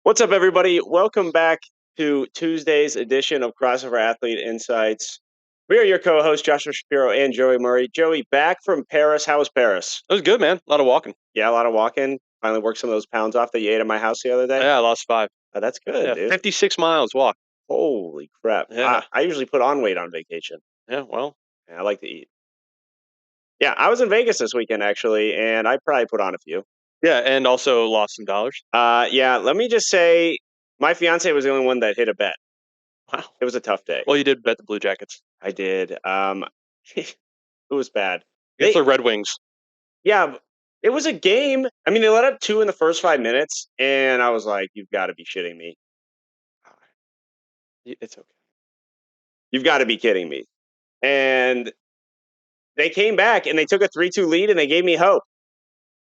What's up, everybody? Welcome back to Tuesday's edition of Crossover Athlete Insights. We are your co-hosts, Joshua Shapiro and Joey Murray. Joey, back from Paris. How was Paris? It was good, man. A lot of walking. Yeah, a lot of walking. Finally worked some of those pounds off that you ate at my house the other day. Yeah, I lost 5. Oh, that's good, Yeah, dude. 56 miles walk. Holy crap. Yeah. I usually put on weight on vacation. Yeah, well. I like to eat. Yeah, I was in Vegas this weekend, actually, and I probably put on a few. Yeah, and also lost some dollars. Yeah, let me just say my fiance was the only one that hit a bet. Wow. It was a tough day. Well, you did bet the Blue Jackets. I did. It was bad. It's the Red Wings. Yeah, it was a game. I mean, they let up 2 in the first 5 minutes, and I was like, "You've got to be shitting me." It's okay. You've got to be kidding me. And they came back, and they took a 3-2 lead, and they gave me hope.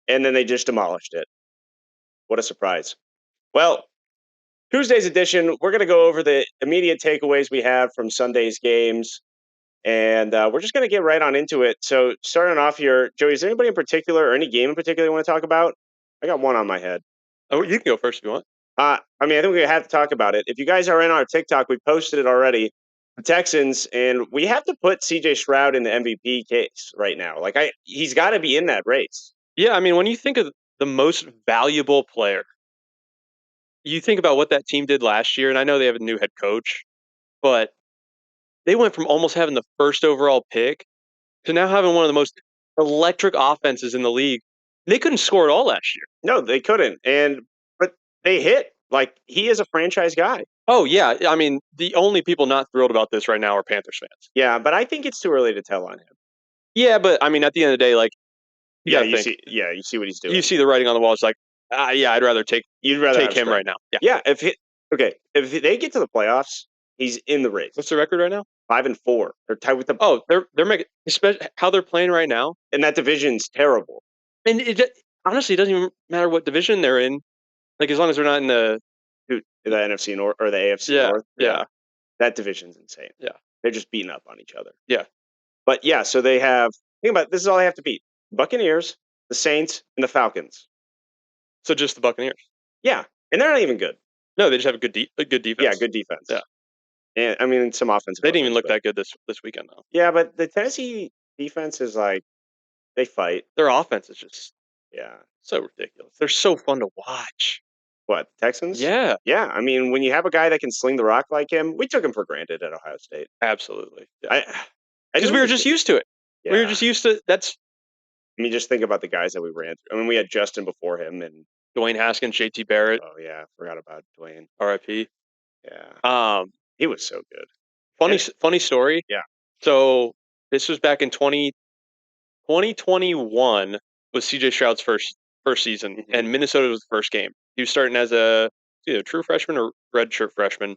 And then they just demolished it. What a surprise. Well, Tuesday's edition, we're going to go over the immediate takeaways we have from Sunday's games. And we're just going to get right on into it. So, starting off here, Joey, is there anybody in particular or any game in particular you want to talk about? I got one on my head. Oh, you can go first if you want. I think we have to talk about it. If you guys are in our TikTok, we posted it already. The Texans, and we have to put CJ Stroud in the MVP case right now. He's got to be in that race. Yeah, I mean, when you think of the most valuable player, you think about what that team did last year, and I know they have a new head coach, but they went from almost having the first overall pick to now having one of the most electric offenses in the league. They couldn't score at all last year. No, they couldn't. But they hit. He is a franchise guy. Oh, yeah. I mean, the only people not thrilled about this right now are Panthers fans. Yeah, but I think it's too early to tell on him. Yeah, but I mean, at the end of the day, you see what he's doing. You see the writing on the wall. It's like, I'd rather take him right now. Yeah. If they get to the playoffs, he's in the race. What's the record right now? 5-4. They're tied with the. Oh, they're making, especially how they're playing right now, and that division's terrible. And honestly, it doesn't even matter what division they're in. As long as they're not in the NFC North or the AFC North. Yeah. That division's insane. Yeah. They're just beating up on each other. Yeah. But yeah, so they have, think about it, this is all they have to beat. Buccaneers, the Saints, and the Falcons. So just the Buccaneers. Yeah. And they're not even good. No, they just have a good defense. Yeah, good defense. Yeah. And I mean, some offensive. They didn't even look that good this weekend, though. Yeah, but the Tennessee defense is they fight. Their offense is just so ridiculous. They're so fun to watch. What, Texans? Yeah. Yeah. I mean, when you have a guy that can sling the rock like him, we took him for granted at Ohio State. Absolutely. Yeah. Because we were just used to it. Yeah. We were just used to that's. I mean, just think about the guys that we ran through. I mean, we had Justin before him and Dwayne Haskins, JT Barrett. Oh yeah, forgot about Dwayne. RIP. Yeah. He was so good. Funny story. Yeah. So this was back in 2021 was CJ Stroud's first season, and Minnesota was the first game. He was starting as either true freshman or redshirt freshman,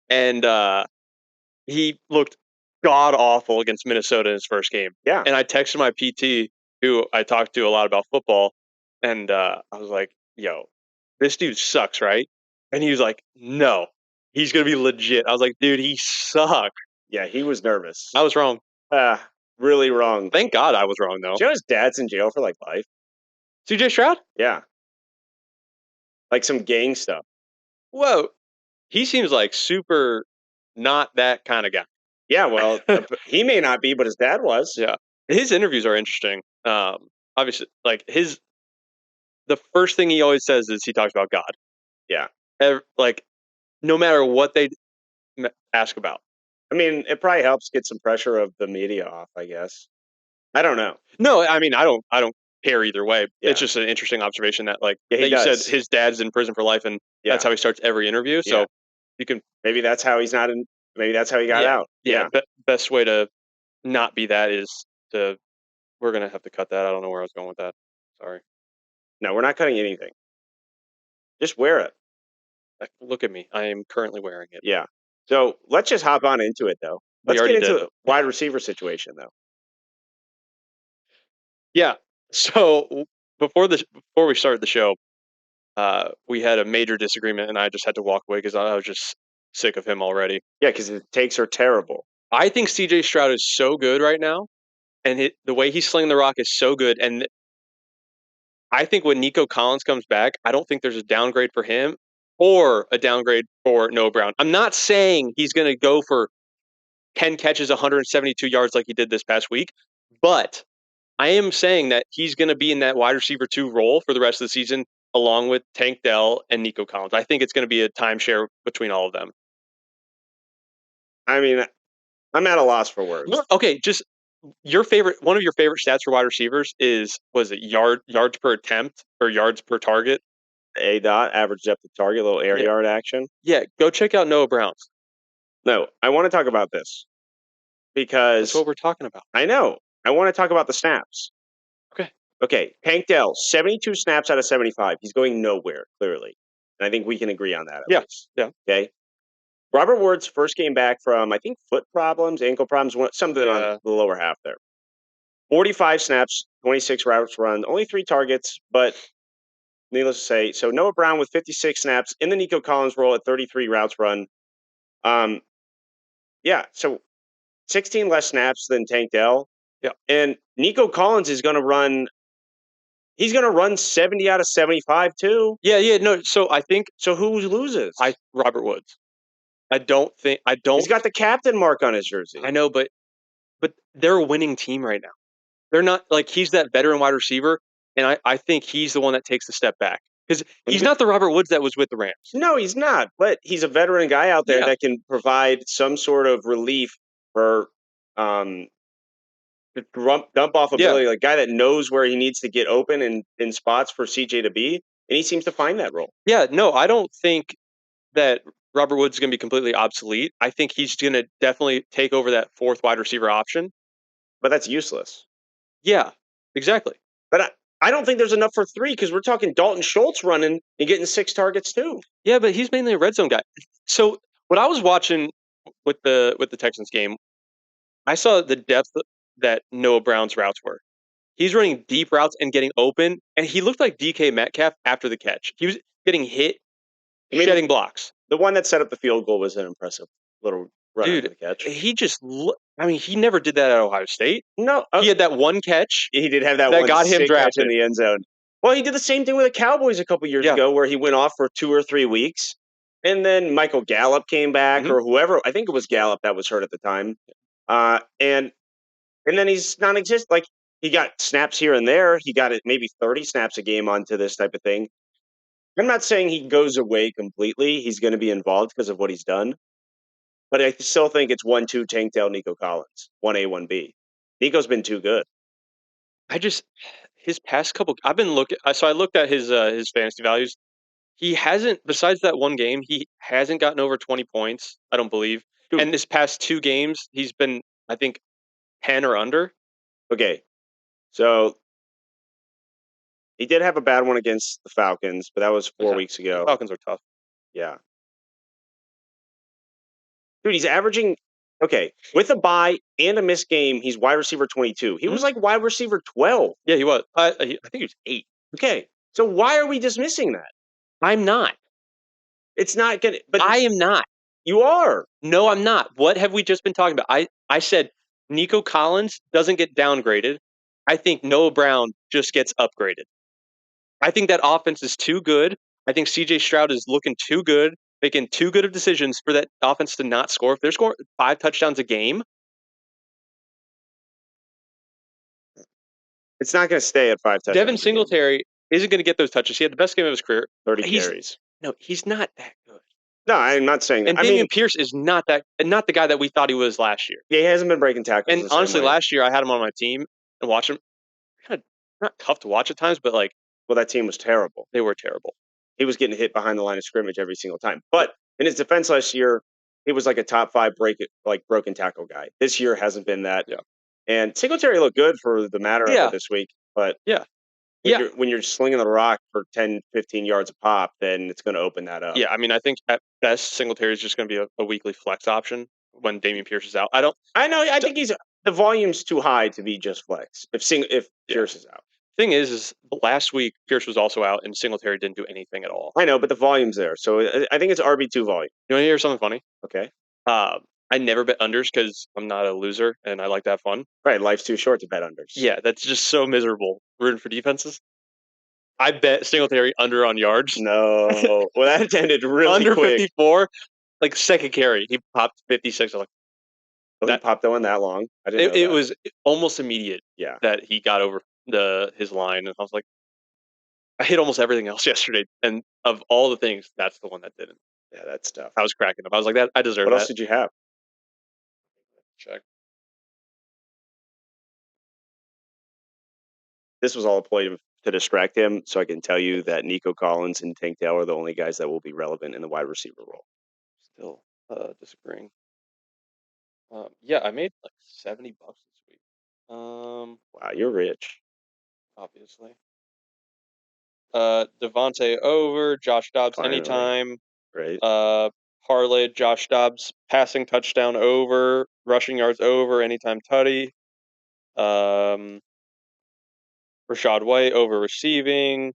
and he looked god awful against Minnesota in his first game. Yeah. And I texted my PT, who I talked to a lot about football, and I was like, "Yo, this dude sucks, right?" And he was like, "No, he's gonna be legit." I was like, "Dude, he sucked." Yeah, he was nervous. I was wrong. Really wrong. Thank God I was wrong, though. Do you know his dad's in jail for life? CJ Stroud? Yeah. Some gang stuff. Whoa. He seems like super not that kind of guy. Yeah, well, he may not be, but his dad was. Yeah. His interviews are interesting. Obviously, the first thing he always says is he talks about God. Yeah. No matter what they ask about. I mean, it probably helps get some pressure of the media off, I guess. I don't know. No, I mean, I don't care either way. Yeah. It's just an interesting observation that you said his dad's in prison for life, and that's how he starts every interview. So you can maybe that's how he's not in. Maybe that's how he got out. Yeah. Best way to not be that is to. We're gonna have to cut that. I don't know where I was going with that. Sorry. No, we're not cutting anything. Just wear it. Look at me. I am currently wearing it. Yeah. So let's just hop on into it, though. Let's get into the wide receiver situation, though. Yeah. So before we started the show, we had a major disagreement, and I just had to walk away because I was just sick of him already. Yeah, because his takes are terrible. I think CJ Stroud is so good right now, and the way he's slinging the rock is so good. And I think when Nico Collins comes back, I don't think there's a downgrade for him. or a downgrade for Noah Brown. I'm not saying he's going to go for 10 catches, 172 yards like he did this past week, but I am saying that he's going to be in that wide receiver 2 role for the rest of the season, along with Tank Dell and Nico Collins. I think it's going to be a timeshare between all of them. I mean, I'm at a loss for words. Okay, just one of your favorite stats for wide receivers was it yards per attempt or yards per target? A dot, average depth of target, little air yard action. Yeah, go check out Noah Brown's. No, I want to talk about this because that's what we're talking about. I know. I want to talk about the snaps. Okay. Okay, Tank Dell, 72 snaps out of 75. He's going nowhere, clearly. And I think we can agree on that at least. Yeah. Okay. Robert Woods first came back from, I think, foot problems, ankle problems, something on the lower half there. 45 snaps, 26 routes run, only 3 targets, but needless to say, so Noah Brown with 56 snaps in the Nico Collins role at 33 routes run. Yeah, so 16 less snaps than Tank Dell. Yeah. And Nico Collins is going to run. He's going to run 70 out of 75 too. Yeah. No, so I think. So who loses? Robert Woods. He's got the captain mark on his jersey. I know, but they're a winning team right now. They're not like he's that veteran wide receiver, and I think he's the one that takes a step back because he's not the Robert Woods that was with the Rams. No, he's not. But he's a veteran guy out there that can provide some sort of relief for dump off ability, like a guy that knows where he needs to get open and in spots for CJ to be, and he seems to find that role. Yeah, no, I don't think that Robert Woods is going to be completely obsolete. I think he's going to definitely take over that 4th wide receiver option. But that's useless. Yeah, exactly. But I don't think there's enough for 3 because we're talking Dalton Schultz running and getting 6 targets too. Yeah, but he's mainly a red zone guy. So what I was watching with the Texans game, I saw the depth that Noah Brown's routes were. He's running deep routes and getting open, and he looked like DK Metcalf after the catch. He was getting hit, shedding blocks. The one that set up the field goal was an impressive little run after the catch. He never did that at Ohio State. No. He had that one catch. He did have that one got him drafted catch in the end zone. Well, he did the same thing with the Cowboys a couple years ago where he went off for 2 or 3 weeks. And then Michael Gallup came back or whoever. I think it was Gallup that was hurt at the time. And then he's non-existent. Like, he got snaps here and there. He got maybe 30 snaps a game onto this type of thing. I'm not saying he goes away completely. He's going to be involved because of what he's done. But I still think it's 1-2 Tank Dell, Nico Collins. 1A, 1B. Nico's been too good. His past couple, I've been looking. So I looked at his fantasy values. He hasn't, besides that one game, he hasn't gotten over 20 points, I don't believe. Dude. And this past 2 games, he's been, I think, 10 or under. Okay. So he did have a bad one against the Falcons, but that was 4 weeks ago. The Falcons are tough. Yeah. Dude, he's averaging, with a bye and a missed game, he's wide receiver 22. He was like wide receiver 12. Yeah, he was. I think he was 8. Okay. So why are we dismissing that? I'm not. It's not going to. But I am not. You are. No, I'm not. What have we just been talking about? I said Nico Collins doesn't get downgraded. I think Noah Brown just gets upgraded. I think that offense is too good. I think CJ Stroud is looking too good, making too good of decisions for that offense to not score. If they're scoring 5 touchdowns a game, it's not going to stay at 5 touchdowns. Devin Singletary isn't going to get those touches. He had the best game of his career. 30 carries. No, he's not that good. No, I'm not saying that. And Damian Pierce is not the guy that we thought he was last year. Yeah, he hasn't been breaking tackles. And honestly, last year I had him on my team and watched him. Kind of not tough to watch at times, but that team was terrible. They were terrible. He was getting hit behind the line of scrimmage every single time. But in his defense last year, he was like a top 5 broken tackle guy. This year hasn't been that. Yeah. And Singletary looked good for the matter of it this week, but when you're slinging the rock for 10, 15 yards a pop, then it's going to open that up. Yeah, I mean, I think at best Singletary is just going to be a weekly flex option when Damian Pierce is out. I know. I think the volume's too high to be just flex if Pierce is out. Thing is last week Pierce was also out and Singletary didn't do anything at all. I know, but the volume's there, so I think it's RB2 volume. You want to hear something funny? Okay. I never bet unders because I'm not a loser and I like to have fun. Right, life's too short to bet unders. Yeah, that's just so miserable. Rooting for defenses. I bet Singletary under on yards. No. Well, that ended really under quick. 54, like second carry, he popped 56. I was like, Oh, he popped that one that long? I didn't know it that. was almost immediate Yeah. that he got over his line, and I was like, I hit almost everything else yesterday, and of all the things, that's the one that didn't. Yeah, that's tough. I was cracking up. I was like, that I deserve What that. else did you have? Check. This was all a ploy to distract him, so I can tell you that Nico Collins and Tank Dell are the only guys that will be relevant in the wide receiver role. Still disagreeing. Yeah, I made like $70 this week. Wow, you're rich. Obviously. Devontae over, Josh Dobbs Finally. anytime. Right. Parlayed Josh Dobbs passing touchdown over, rushing yards over, anytime tutty. Rashad White over receiving.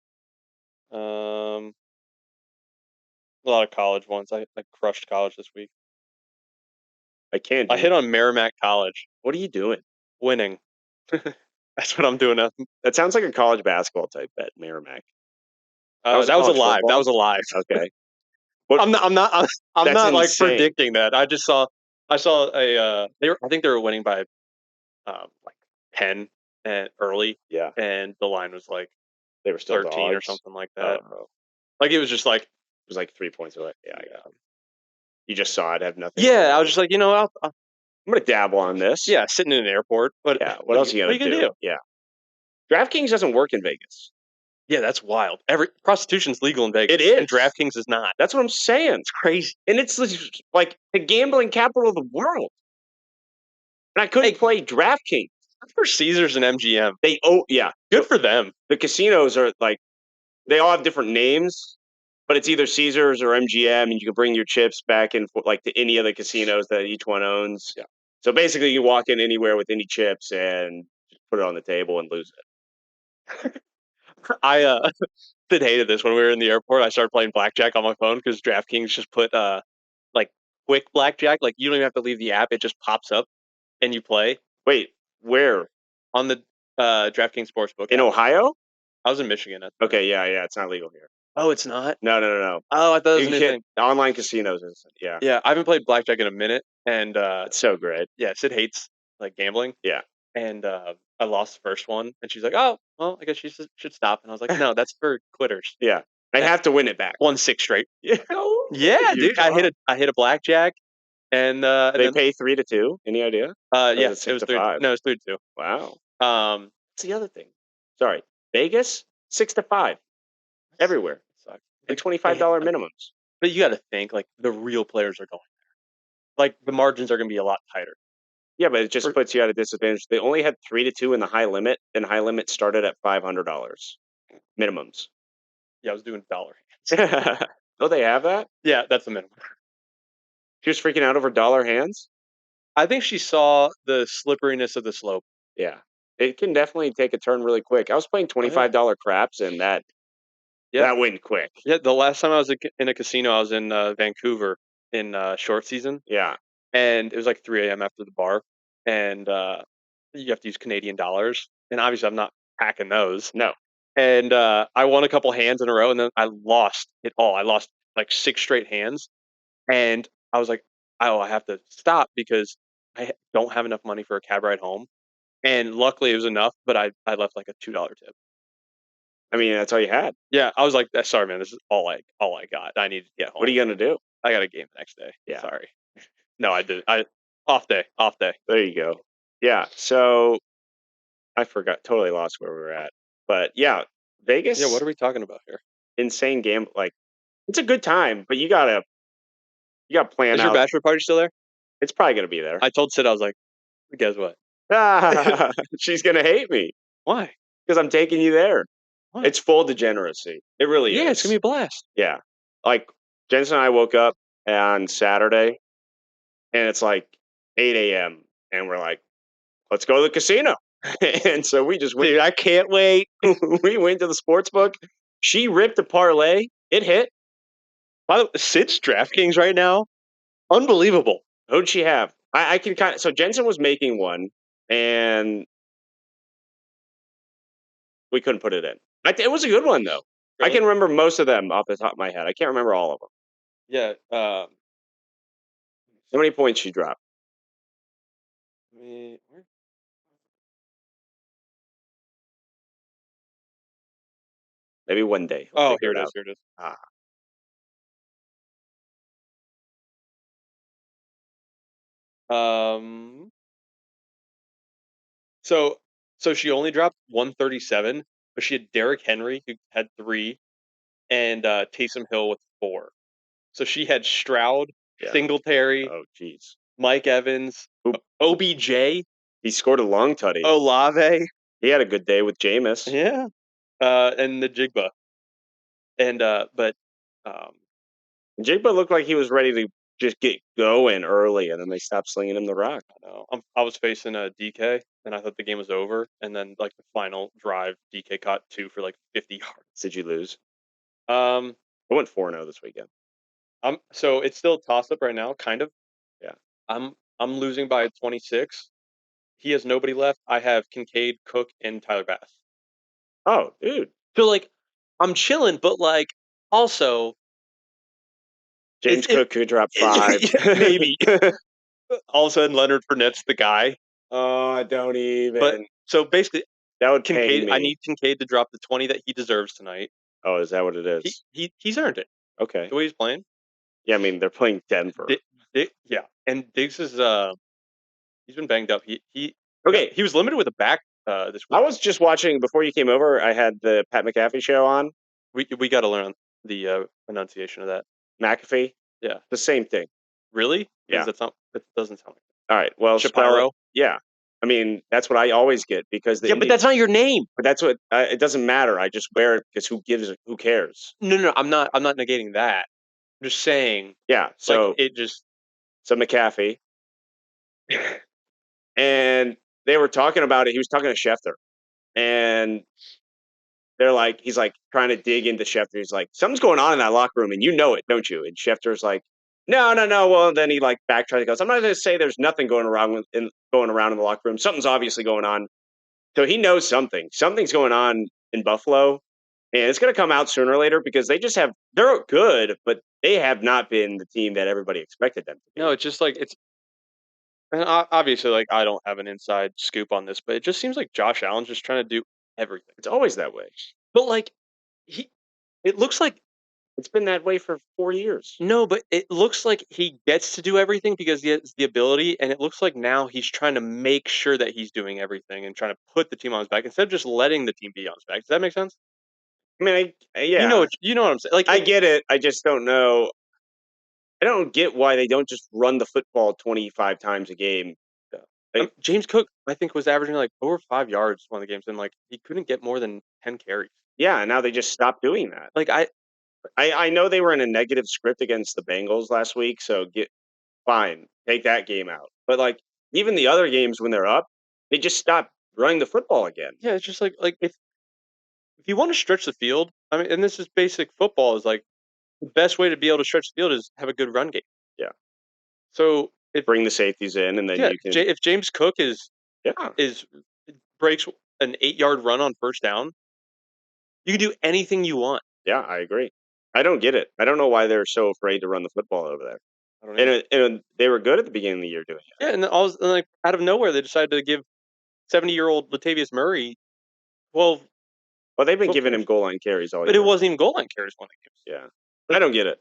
A lot of college ones. I crushed college this week. I can't. I hit on Merrimack College. What are you doing? Winning. That's what I'm doing now. That sounds like a college basketball type bet, Merrimack. That was a college live. football? That was a live. Okay. I'm not That's not like insane. predicting that. I saw a I think they were winning by like 10 and early. Yeah. And the line was like They were still 13 or dogs. something like that. Oh. Like it was just like It was like 3 points away. Yeah, I got it. You just saw it, have nothing. Yeah, I was just like, I'm gonna dabble on this. Yeah, sitting in an airport. But yeah, what else are you gonna do? Yeah. DraftKings doesn't work in Vegas. Yeah, that's wild. Prostitution's legal in Vegas. It is. And DraftKings is not. That's what I'm saying. It's crazy. And it's like the gambling capital of the world. And I couldn't play DraftKings. Good for Caesars and MGM. Yeah. Good for them. The casinos are like, they all have different names, but it's either Caesars or MGM, and you can bring your chips back and forth, like to any of the casinos that each one owns. Yeah. So basically, you walk in anywhere with any chips and just put it on the table and lose it. I Sid hated this when we were in the airport. I started playing blackjack on my phone because DraftKings just put like quick blackjack. Like you don't even have to leave the app; it just pops up and you play. Wait, where? On the DraftKings Sportsbook in app. Ohio? I was in Michigan. Okay, yeah, it's not legal here. Oh, it's not? No. Oh, I thought it was a new thing. Online casinos isn't. Yeah. Yeah, I haven't played blackjack in a minute, and It's so great. yeah, Sid hates like gambling. Yeah. And I lost the first one, and she's like, "Oh, well, I guess you should stop." And I was like, "No, that's for quitters." Yeah. I have to win it back. Won 6 straight. Yeah. Yeah, dude. I hit a blackjack, and they pay 3-2. Any idea? Yeah, it was 3 to 5? No, it was 3-2. Wow. What's the other thing? Sorry, Vegas 6-5 everywhere, and $25 minimums. But you got to think like the real players are going there. Like the margins are going to be a lot tighter. Yeah, but it just puts you at a disadvantage. They only had 3-2 in the high limit, and high limit started at $500 minimums. Yeah, I was doing dollar hands. Oh, they have that? Yeah, that's the minimum. She was freaking out over dollar hands? I think she saw the slipperiness of the slope. Yeah. It can definitely take a turn really quick. I was playing $25 craps, and that went quick. Yeah, the last time I was in a casino, I was in Vancouver in short season. Yeah. And it was like 3 a.m. after the bar, and you have to use Canadian dollars. And obviously, I'm not packing those. No. And I won a couple hands in a row, and then I lost it all. I lost like 6 straight hands, and I was like, "Oh, I have to stop because I don't have enough money for a cab ride home." And luckily, it was enough, but I left like a $2 tip. I mean, that's all you had. Yeah, I was like, "Sorry, man, this is all I got. I need to get home." What are you gonna do? I got a game the next day. Yeah. Sorry. No, I did. Off day. There you go. Yeah. So I totally lost where we were at. But yeah, Vegas. Yeah, what are we talking about here? Insane game. Like, it's a good time, but you gotta plan out. Is your bachelor party still there? It's probably gonna be there. I told Sid, I was like, guess what? She's gonna hate me. Why? Because I'm taking you there. Why? It's full degeneracy. It really is. Yeah, it's gonna be a blast. Yeah. Like Jensen and I woke up on Saturday, and it's like 8 a.m. and we're like, let's go to the casino. And so we just went. Dude, I can't wait. We went to the sports book. She ripped a parlay. It hit. By the way, Sid's DraftKings right now, unbelievable. Who'd she have? I can kind of. So Jensen was making one, and we couldn't put it in. It was a good one though. I Really? can remember most of them off the top of my head. I can't remember all of them. Yeah. How many points she dropped? Where? Maybe one day I'll Oh, figure here it it is. out. Here it is. Ah, Um. So so she only dropped 137, but she had Derrick Henry who had 3 and Taysom Hill with 4. So she had Stroud, yeah. Singletary, Oh, jeez. Mike Evans, Who OBJ, he scored a long tutty. Olave, He had a good day with Jameis. yeah, and the Jigba. And but um, Jigba looked like he was ready to just get going early, and then they stopped slinging him the rock. I know I was facing a DK, and I thought the game was over. And then like the final drive, DK caught 2 for like 50 yards. Did you lose? Um, I went 4-0 this weekend. so it's still toss up right now, kind of. Yeah. I'm losing by 26. He has nobody left. I have Kincaid, Cook, and Tyler Bass. Oh, dude. So like, I'm chilling, but like, also, James it Cook could drop 5. maybe all of a sudden Leonard Fournette's the guy. Oh, don't But even. so basically, That would pain Kincaid, I me. need Kincaid to drop the 20 that he deserves tonight. Oh, is that what it is? He's earned it Okay. the way he's playing. Yeah, I mean they're playing Denver. Yeah, and Diggs is he's been banged up. Okay, He was limited with a back this I week. was just watching before you came over. I had the Pat McAfee show on. We got to learn the pronunciation of that. McAfee, Yeah, the same thing. really? Because Yeah. that doesn't sound like All right. Well, spell it. Shapiro. Yeah. I mean that's what I always get because the Yeah, but Indian. that's not your name. But that's what it doesn't matter. I just wear it because who cares? No, I'm not negating that. I'm just saying, Yeah. like, So it just McAfee, and they were talking about it. He was talking to Schefter, and he's like trying to dig into Schefter. He's like, something's going on in that locker room, and you know it, don't you? And Schefter's like, no, no, no. Well, then he like backtracks. He goes, I'm not going to say there's nothing going around going around in the locker room. Something's obviously going on. So he knows something. Something's going on in Buffalo, and it's going to come out sooner or later because they're good, but they have not been the team that everybody expected them to no. be. It's just like it's and obviously like I don't have an inside scoop on this, but it just seems like Josh Allen's just trying to do everything. It's always that way. But like he, it looks like It's been that way for 4 years. no, but it looks like he gets to do everything because he has the ability, and it looks like now he's trying to make sure that he's doing everything and trying to put the team on his back instead of just letting the team be on his back. Does that make sense? I mean, yeah, You know what I'm saying? Like I get it. I just don't know. I don't get why they don't just run the football 25 times a game. Like, James Cook, I think, was averaging like over 5 yards one of the games, and like he couldn't get more than 10 carries. yeah, now they just stopped doing that. Like I know they were in a negative script against the Bengals last week, so fine, take that game out. But like even the other games when they're up, they just stop running the football again. yeah, it's just like if you want to stretch the field, I mean, and this is basic football, is like the best way to be able to stretch the field is have a good run game. Yeah, So if bring the safeties in, and then yeah, you can. If James Cook Yeah, is breaks an 8 yard run on first down, you can do anything you want. yeah, I agree. I don't get it. I don't know why they're so afraid to run the football over there. I don't know. And they were good at the beginning of the year doing it. Yeah, and then like out of nowhere they decided to give 70-year-old Latavius Murray 12 Well, they've been 12 giving him carries. goal line carries all But it year. wasn't even goal line carries one of the games. Yeah, I Like don't get it.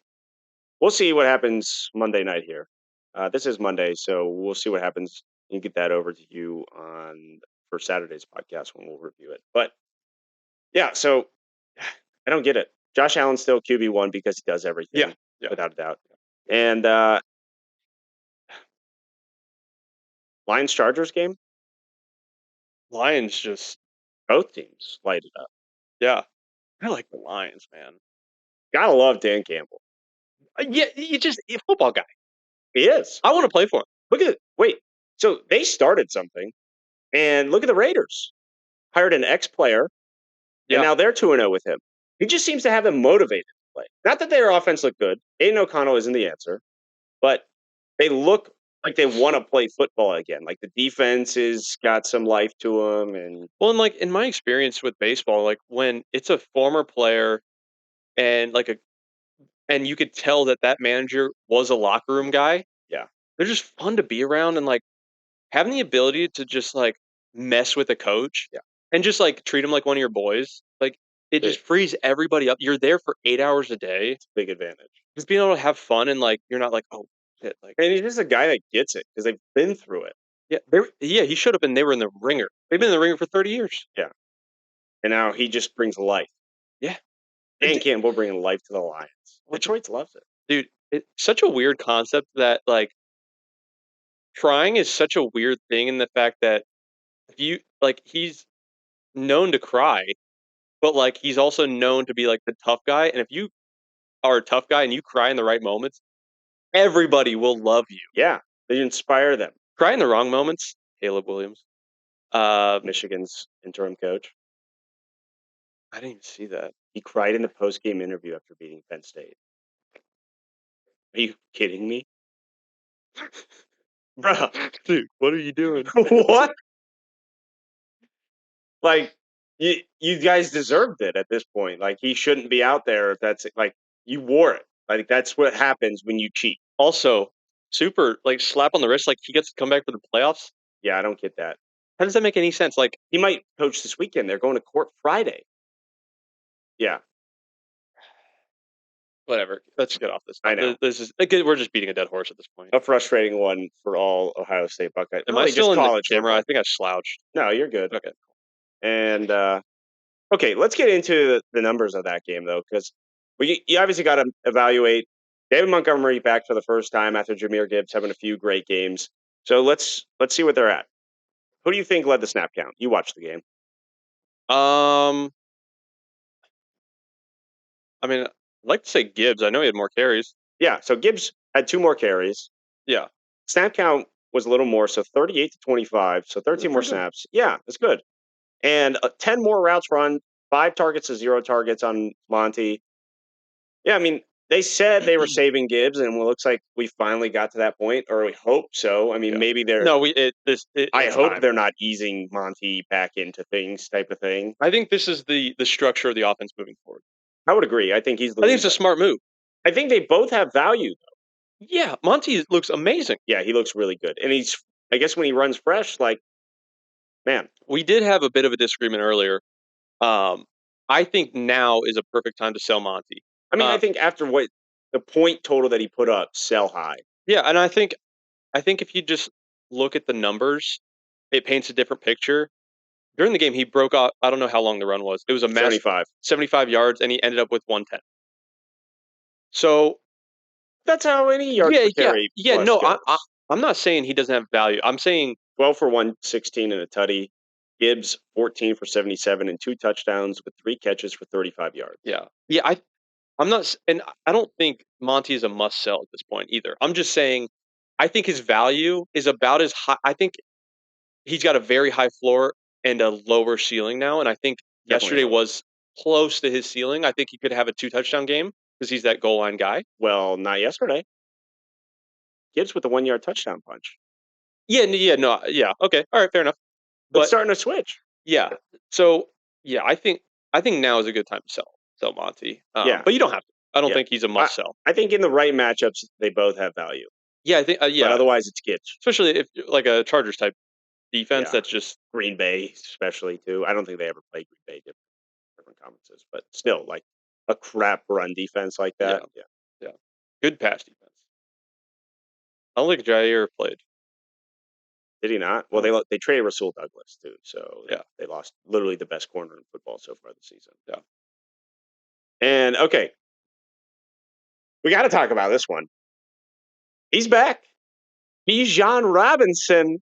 We'll see what happens Monday night here. This is Monday, so we'll see what happens and get that over to you on for Saturday's podcast when we'll review it. But yeah, so I don't get it. Josh Allen's still QB1 because he does yeah, everything yeah. without a doubt. And Lions Chargers game, Lions just both teams lighted up. yeah. I like the Lions, man. Gotta love Dan Campbell. Yeah, you just a football guy. He is. I want to play for him. Look at it. Wait. So they started something, and look at the Raiders. Hired an ex-player, and Yeah, now they're 2-0 with him. He just seems to have them motivated to play. Not that their offense looked good. Aiden O'Connell isn't the answer, but they look like they want to play football again. Like the defense has got some life to them, and Well, and like in my experience with baseball, like when it's a former player and and you could tell that that manager was a locker room guy, yeah, they're just fun to be around and like having the ability to just like mess with a coach yeah, and just like treat him like one of your boys. Like it just it's frees everybody up. You're there for 8 hours a day. a big advantage. Just being able to have fun and like you're not like, oh shit, like And he's just a guy that gets it because they've been through it. yeah, he should have been. They were in the ringer. They've been in the ringer for 30 years. Yeah, and now he just brings life. Yeah. Dan Campbell bringing life to the Lions. What Detroit loves it. dude, it's such a weird concept that like crying is such a weird thing in the fact that if you like he's known to cry, but like he's also known to be like the tough guy. And if you are a tough guy and you cry in the right moments, everybody will love you. Yeah, they inspire them. Cry in the wrong moments, Caleb Williams. Michigan's interim coach. I didn't even see that. He cried in the post-game interview after beating Penn State. Are you kidding me? Bro, Dude, what are you doing? what? Like, you guys deserved it at this point. Like, he shouldn't be out there if that's like you wore it. Like, that's what happens when you cheat. Also, super like slap on the wrist, like he gets to come back for the playoffs. Yeah, I don't get that. How does that make any sense? Like, He might coach this weekend. They're going to court Friday. Yeah, whatever. Let's get off this. I know. This is we're just beating a dead horse at this point. A frustrating one for all Ohio State Buckeyes. Am Really, I still just in the college camera? football. I think I slouched. No, you're good. Okay. And okay, let's get into the numbers of that game though, because you obviously got to evaluate David Montgomery back for the first time after Jameer Gibbs having a few great games. So let's see what they're at. Who do you think led the snap count? You watched the game. Um, I mean, I'd like to say Gibbs. I know he had more carries. Yeah, so Gibbs had 2 more carries. Yeah. Snap count was a little more, so 38 to 25, so 13 more Pretty good. snaps. Yeah, that's good. And 10 more routes run, 5 targets to 0 targets on Monty. Yeah, I mean, they said they were saving Gibbs, and it looks like we finally got to that point, or we hope so. I mean, Yeah. maybe they're. No, I it's hope time. they're not easing Monty back into things, type of thing. I think this is the structure of the offense moving forward. I would agree. I think he's the I think lead. it's a smart move. I think they both have value, though. Yeah, Monty looks amazing. Yeah, he looks really good, and he's. I guess when he runs fresh, like, man, We did have a bit of a disagreement earlier. Um, I think now is a perfect time to sell Monty. I mean, I think after what the point total that he put up, sell high. Yeah, and I think if you just look at the numbers, it paints a different picture. During the game, he broke out. I don't know how long the run was. It was a massive 75. 75 yards, and he ended up with 110. So That's how any yards yeah, per carry yeah. plus No, goes. I'm not saying he doesn't have value. I'm saying 12 for 116 and a tutty. Gibbs 14 for 77 and 2 touchdowns with 3 catches for 35 yards. yeah. I'm not, and I don't think Monty is a must sell at this point either. I'm just saying, I think his value is about as high. I think he's got a very high floor and a lower ceiling now, and I think Definitely yesterday lower. was close to his ceiling. I think he could have a 2 touchdown game because he's that goal line guy. Well, not yesterday. Gibbs with the 1 yard touchdown punch. Yeah, no, yeah, okay, all right, fair enough. It's But starting to switch. yeah, so yeah, I think now is a good time to sell Monty. Yeah. But you don't have to. I don't Yeah. think he's a must sell. I think in the right matchups, they both have value. Yeah, I think But yeah, otherwise, it's Gibbs. especially if like a Chargers type defense Yeah. that's just Green Bay, especially, too. I don't think they ever played Green Bay different conferences. But still, like a crap run defense like that. yeah, good pass defense. I don't think Jair played. Did he not? Well, No. they traded Rasul Douglas, too. So Yeah. they lost literally the best corner in football so far this season. Yeah. And, okay, we got to talk about this one. He's back. Bijan Robinson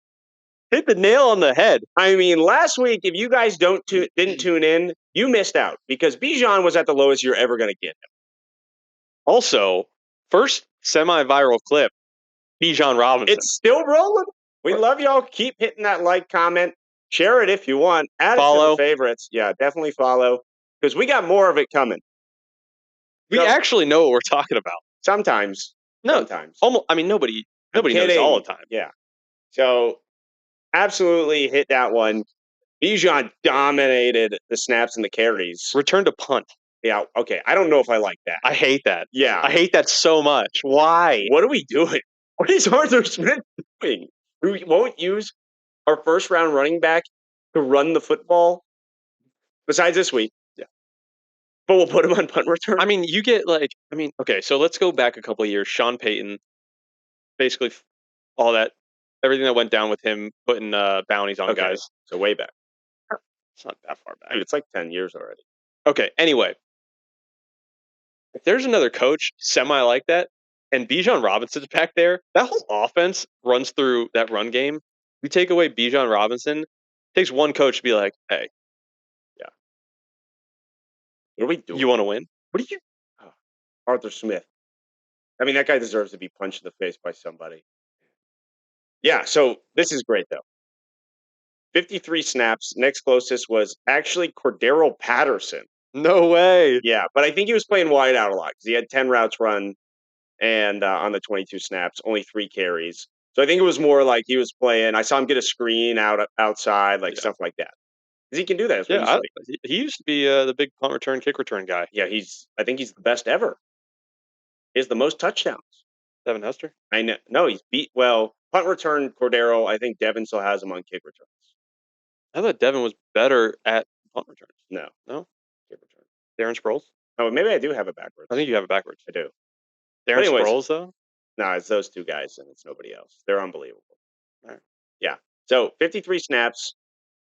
hit the nail on the head. I mean, last week, if you guys didn't tune in, you missed out because Bijan was at the lowest you're ever going to get him. Also, first semi-viral clip, Bijan Robinson. It's still rolling. We love y'all. Keep hitting that like, comment, share it if you want. Add it to Follow. the favorites. Yeah, definitely follow because we got more of it coming. We actually know what we're talking about. Sometimes. No, Sometimes. almost. I mean, nobody I'm Nobody knows all the kidding. time. Yeah. So absolutely hit that one. Bijan dominated the snaps and the carries. Return to punt. Yeah. Okay. I don't know if I like that. I hate that. Yeah. I hate that so much. Why? What are we doing? What is Arthur Smith doing? We won't use our first round running back to run the football besides this week. Yeah. But we'll put him on punt return. I mean, you get okay, so let's go back a couple of years. Sean Payton, basically all that, everything that went down with him putting bounties on Okay. guys. So way back. It's not that far back. Dude, it's like 10 years already. Okay, anyway, if there's another coach semi like that, and Bijan Robinson's back there, that whole offense runs through that run game. You take away Bijan Robinson, it takes one coach to be like, hey, Yeah. What are we doing? you want to win? What are you? Oh, Arthur Smith. I mean, that guy deserves to be punched in the face by somebody. Yeah. So this is great though. 53 snaps. Next closest was actually Cordero Patterson. No way. Yeah, but I think he was playing wide out a lot because he had 10 routes run and on the 22 snaps, only 3 carries. So I think it was more like he was playing. I saw him get a screen outside, like stuff like that. Because he can do that. That's what he Yeah, used to be. he used to be the big punt return, kick return guy. Yeah, I think he's the best ever. He has the most touchdowns. Devin Hester? I know. No, he's punt return Cordero. I think Devin still has him on kick returns. I thought Devin was better at punt returns. No, No? kick return. Darren Sproles? Oh, maybe I do have it backwards. I think you have it backwards. I do. Darren anyways, Sproles, though? No, it's those two guys and it's nobody else. They're unbelievable. All right. Yeah. So 53 snaps.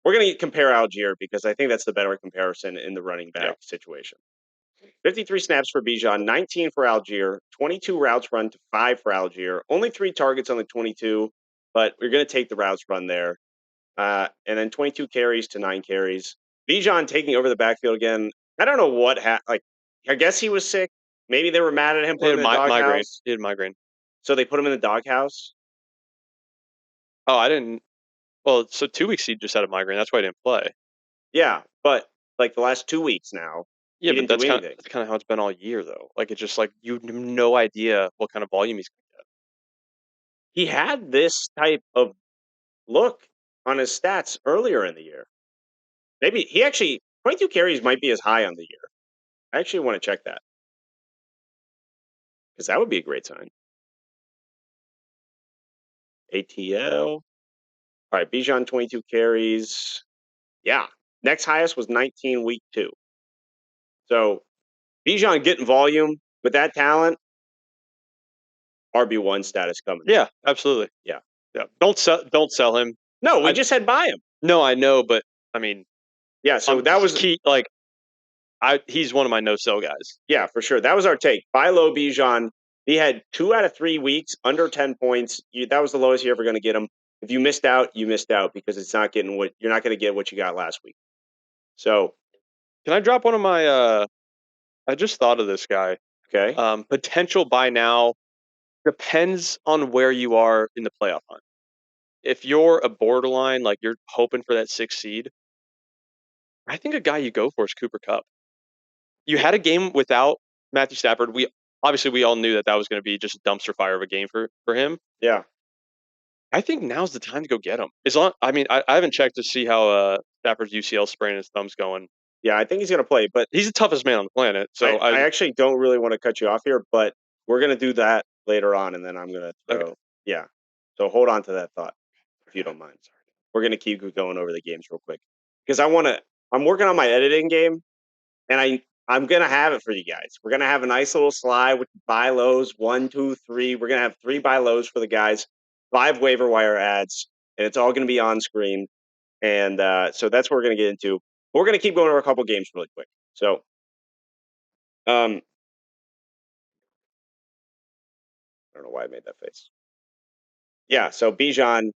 We're going to compare Algier because I think that's the better comparison in the running back situation. 53 snaps for Bijan, 19 for Algier, 22 routes run to 5 for Algier, only 3 targets on the 22, but we're going to take the routes run there. And then 22 carries to 9 carries. Bijan taking over the backfield again. I don't know what happened. I guess he was sick. Maybe they were mad at him He had putting him in the migraine. doghouse. He had migraine. So they put him in the doghouse. Oh, I didn't. Well, so 2 weeks he just had a migraine. That's why he didn't play. Yeah, but like the last 2 weeks now, Yeah, he but didn't that's do kind anything. of how it's been all year, though. Like, it's just like you have no idea what kind of volume he's going to get. He had this type of look on his stats earlier in the year. Maybe he actually 22 carries might be as high on the year. I actually want to check that because that would be a great sign. ATL. All right, Bijan 22 carries. Yeah, next highest was 19 week 2. So Bijan getting volume with that talent. RB1 status coming. Yeah, absolutely. Yeah. Don't sell him. No, we just said buy him. No, I know, but I mean, yeah. So that was key. Like, he's one of my no sell guys. Yeah, for sure. That was our take. Buy low Bijan. He had 2 out of 3 weeks under 10 points. That was the lowest you're ever going to get him. If you missed out, you missed out because it's not getting you're not going to get what you got last week. So, can I drop one of my? I just thought of this guy. Okay. Potential buy now depends on where you are in the playoff hunt. If you're a borderline, like you're hoping for that 6th seed, I think a guy you go for is Cooper Kupp. You had a game without Matthew Stafford. We all knew that was going to be just a dumpster fire of a game for him. Yeah. I think now's the time to go get him. I haven't checked to see how Stafford's UCL sprain and his thumb's going. Yeah, I think he's going to play, but he's the toughest man on the planet. So I actually don't really want to cut you off here, but we're going to do that later on, and then I'm going to throw. Okay. Yeah. So hold on to that thought, if you don't mind. We're going to keep going over the games real quick because I'm working on my editing game, and I'm going to have it for you guys. We're going to have a nice little slide with buy lows, 1, 2, 3. We're going to have 3 buy lows for the guys, 5 waiver wire ads, and it's all going to be on screen. And so that's what we're going to get into. But we're going to keep going over a couple games really quick. So, I don't know why I made that face. Yeah, so Bijan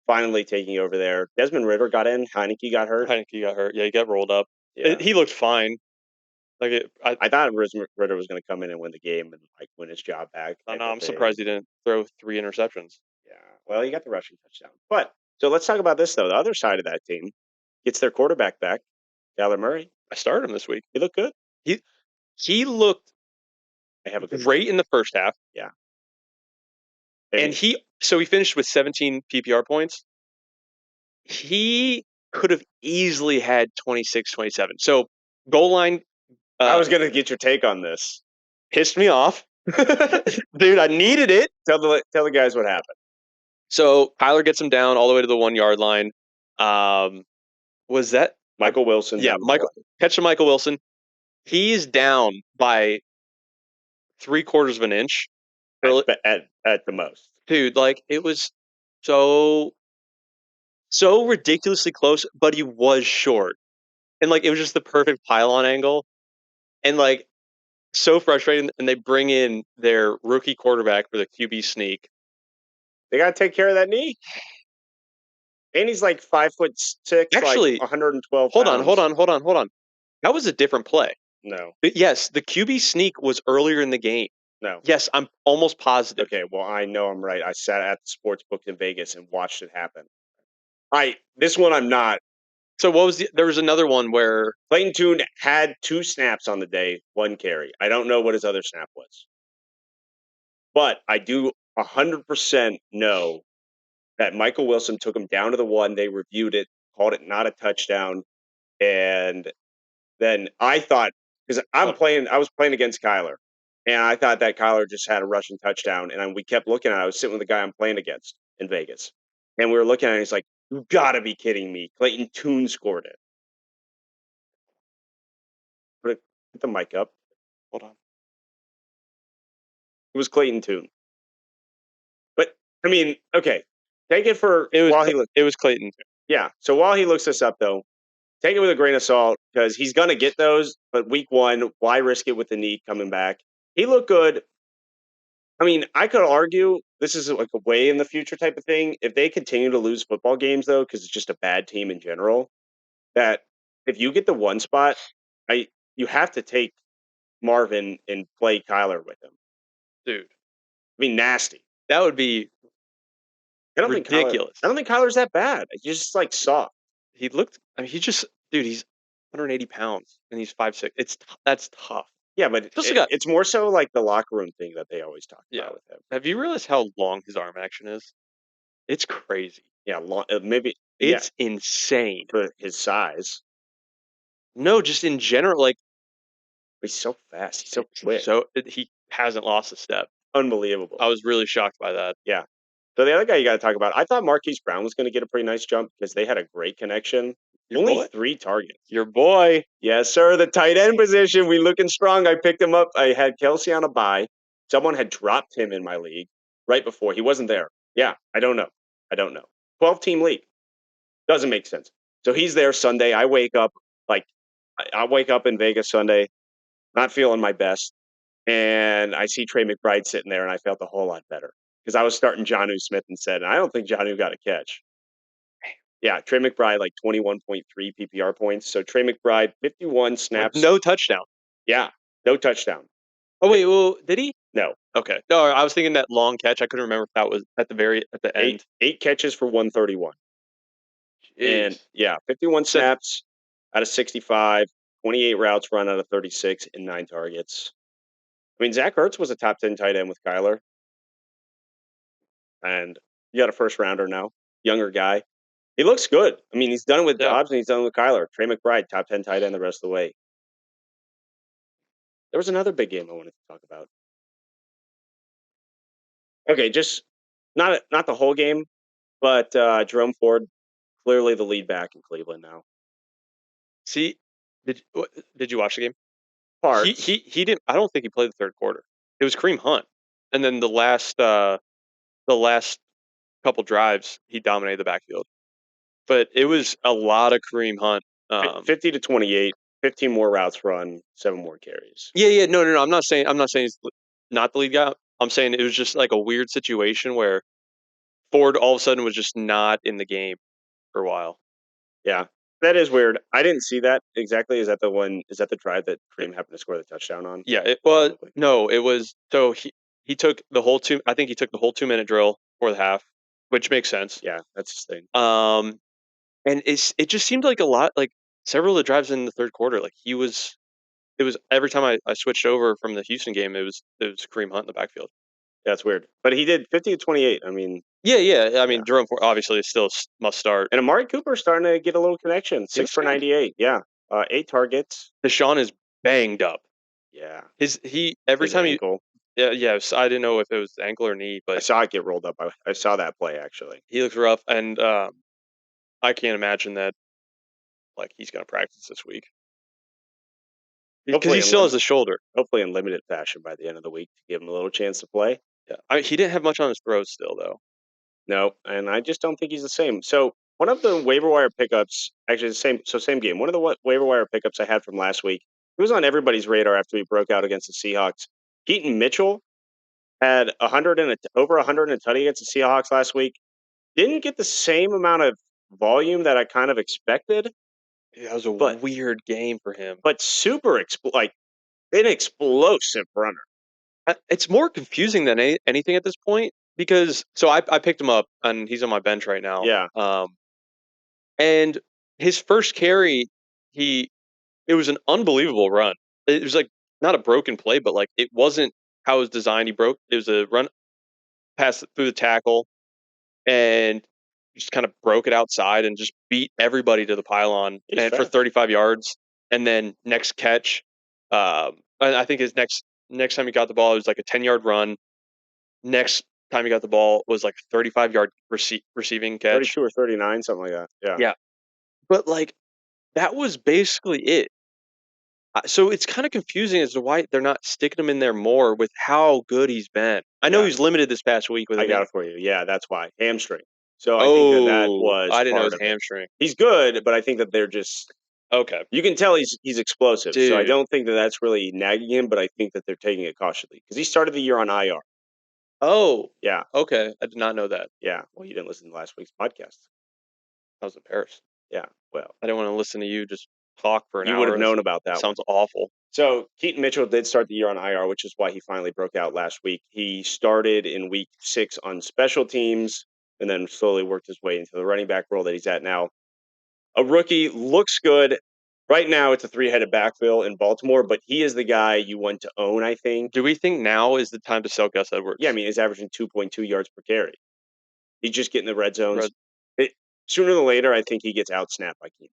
finally taking over there. Desmond Ritter got in. Heineke got hurt. Yeah, he got rolled up. Yeah. He looked fine. I thought Ritter was going to come in and win the game and win his job back. I'm surprised he didn't throw 3 interceptions. Yeah, well, he got the rushing touchdown. But so let's talk about this though. The other side of that team gets their quarterback back, Kyler Murray. I started him this week. He looked good. He looked great in the first half. Yeah. And he finished with 17 PPR points. He could have easily had 26, 27. So goal line I was gonna get your take on this. pissed me off. Dude, I needed it. Tell the guys what happened. So Kyler gets him down all the way to the 1 yard line. Was that Michael Wilson? Yeah, Down Michael catch to Michael Wilson. He's down by 3/4 of an inch. At the most. Dude, like it was so ridiculously close, but he was short. And like it was just the perfect pylon angle. And like so frustrating. And they bring in their rookie quarterback for the QB sneak. They gotta take care of that knee. And he's like 5'6", Actually, like 112 hold pounds. on. That was a different play. No. Yes, the QB sneak was earlier in the game. No. Yes, I'm almost positive. Okay, well, I know I'm right. I sat at the sports book in Vegas and watched it happen. This one I'm not. So what was there was another one where Clayton Tune had 2 snaps on the day, 1 carry. I don't know what his other snap was. But I do 100% know that Michael Wilson took him down to the 1. They reviewed it, called it not a touchdown. And then I thought, because I was playing against Kyler. And I thought that Kyler just had a rushing touchdown. And we kept looking at it. I was sitting with the guy I'm playing against in Vegas. And we were looking at it. And he's like, you gotta be kidding me. Clayton Tune scored it. Put the mic up. hold on. It was Clayton Tune. But, I mean, okay. Take it for It it was Clayton. Yeah. So while he looks this up, though, take it with a grain of salt because he's going to get those. But week 1, why risk it with the knee coming back? He looked good. I mean, I could argue this is like a way in the future type of thing. If they continue to lose football games, though, because it's just a bad team in general, that if you get the 1 spot, you have to take Marvin and play Kyler with him. Dude. I mean, nasty. That would be ridiculous. I don't think Kyler's that bad. He's just like soft. He looked. I mean, he's 180 pounds and he's 5'6". That's tough. Yeah, but it's more so like the locker room thing that they always talk about with him. Have you realized how long his arm action is? It's crazy. Yeah, maybe it's insane for his size. No, just in general, like he's so fast. He's so quick. He hasn't lost a step. Unbelievable. I was really shocked by that. Yeah. So the other guy you got to talk about, I thought Marquise Brown was going to get a pretty nice jump because they had a great connection. Only 3 targets. Your boy. Yes, sir. The tight end position. We looking strong. I picked him up. I had Kelsey on a bye. Someone had dropped him in my league right before. He wasn't there. Yeah, I don't know. 12-team league. Doesn't make sense. So he's there Sunday. I wake up in Vegas Sunday, not feeling my best. And I see Trey McBride sitting there, and I felt a whole lot better because I was starting Jonnu Smith instead, and I don't think Jonnu got a catch. Yeah, Trey McBride, like 21.3 PPR points. So Trey McBride, 51 snaps. No touchdown. Yeah, no touchdown. Oh, wait, well, did he? No. Okay. No, I was thinking that long catch. I couldn't remember if that was at the end. 8 catches for 131. Jeez. And, yeah, 51 snaps out of 65, 28 routes run out of 36, and 9 targets. I mean, Zach Ertz was a top 10 tight end with Kyler. And you got a first rounder now, younger guy. He looks good. I mean, he's done it with Dobbs and he's done it with Kyler. Trey McBride, top 10 tight end the rest of the way. There was another big game I wanted to talk about. Okay, just not the whole game, but Jerome Ford, clearly the lead back in Cleveland now. See, did you watch the game? Parts. He didn't. I don't think he played the third quarter. It was Kareem Hunt, and then the last couple drives he dominated the backfield. But it was a lot of Kareem Hunt. 50 to 28, 15 more routes run, 7 more carries. Yeah. No. I'm not saying he's not the lead guy. I'm saying it was just like a weird situation where Ford all of a sudden was just not in the game for a while. Yeah, that is weird. I didn't see that exactly. Is that the one? Is that the drive that Kareem happened to score the touchdown on? Yeah, it was. No, it was. So he took the whole 2. I think he took the whole 2-minute drill for the half, which makes sense. Yeah, that's his thing. And it just seemed like a lot, like several of the drives in the third quarter, like it was every time I switched over from the Houston game, it was Kareem Hunt in the backfield. That's weird. But he did 50 to 28. I mean, Yeah. I mean, Yeah. Jerome Ford obviously is still must start. and Amari Cooper's starting to get a little connection. He 6 looks for good. 98. Yeah. 8 targets. Deshaun is banged up. Yeah. Every His time he ankle. I didn't know if it was ankle or knee, I but saw it get rolled up. I saw that play actually. he looks rough, and I can't imagine that like he's gonna practice this week because Hopefully he in still lim- has a shoulder. hopefully in limited fashion by the end of the week to give him a little chance to play. Yeah, he didn't have much on his throws still though. No, and I just don't think he's the same. So one of the waiver wire pickups, actually the same game. One of the waiver wire pickups I had from last week. It was on everybody's radar after he broke out against the Seahawks. Keaton Mitchell had 100 and over 100 and a tutty against the Seahawks last week. Didn't get the same amount of volume that I kind of expected, Yeah, that was a but weird game for him. super like an explosive runner. It's more confusing than anything at this point because I picked him up and he's on my bench right now. Yeah, And his first carry, he it was an unbelievable run. It was like not a broken play, but like it wasn't how it was designed. He broke. It was a run pass through the tackle and just kind of broke it outside and just beat everybody to the pylon he's and for fast. 35 yards. And then next catch, I think his next time he got the ball, it was like a 10-yard run. Next time he got the ball was like a 35-yard receiving catch. 32 or 39, something like that. Yeah. Yeah, but like that was basically it. So it's kind of confusing as to why they're not sticking him in there more with how good he's been. I know Yeah. he's limited this past week with a I got knee. it for you. Yeah, that's why. Hamstring. So I think that Oh, was I didn't know it part was of it. hamstring. He's good, but I think that they're just Okay, you can tell he's explosive. So I dude. don't think that that's really nagging him, but I think that they're taking it cautiously because he started the year on IR. Oh, Yeah, okay. I did not know that. yeah. Well, you didn't listen to last week's podcast. I was in Paris. Yeah, well, I didn't want to listen to you just talk for an you would have hour. known about that one. Sounds awful. So Keaton Mitchell did start the year on IR, which is why he finally broke out last week. He started in week 6 on special teams and then slowly worked his way into the running back role that he's at now. A rookie, looks good. Right now, it's a three-headed backfill in Baltimore, but he is the guy you want to own, I think. Do we think now is the time to sell Gus Yeah, I Edwards? mean, he's averaging 2.2 yards per carry. He's just getting the red zones. Red- It, sooner than later, I think he gets outsnapped by Keaton.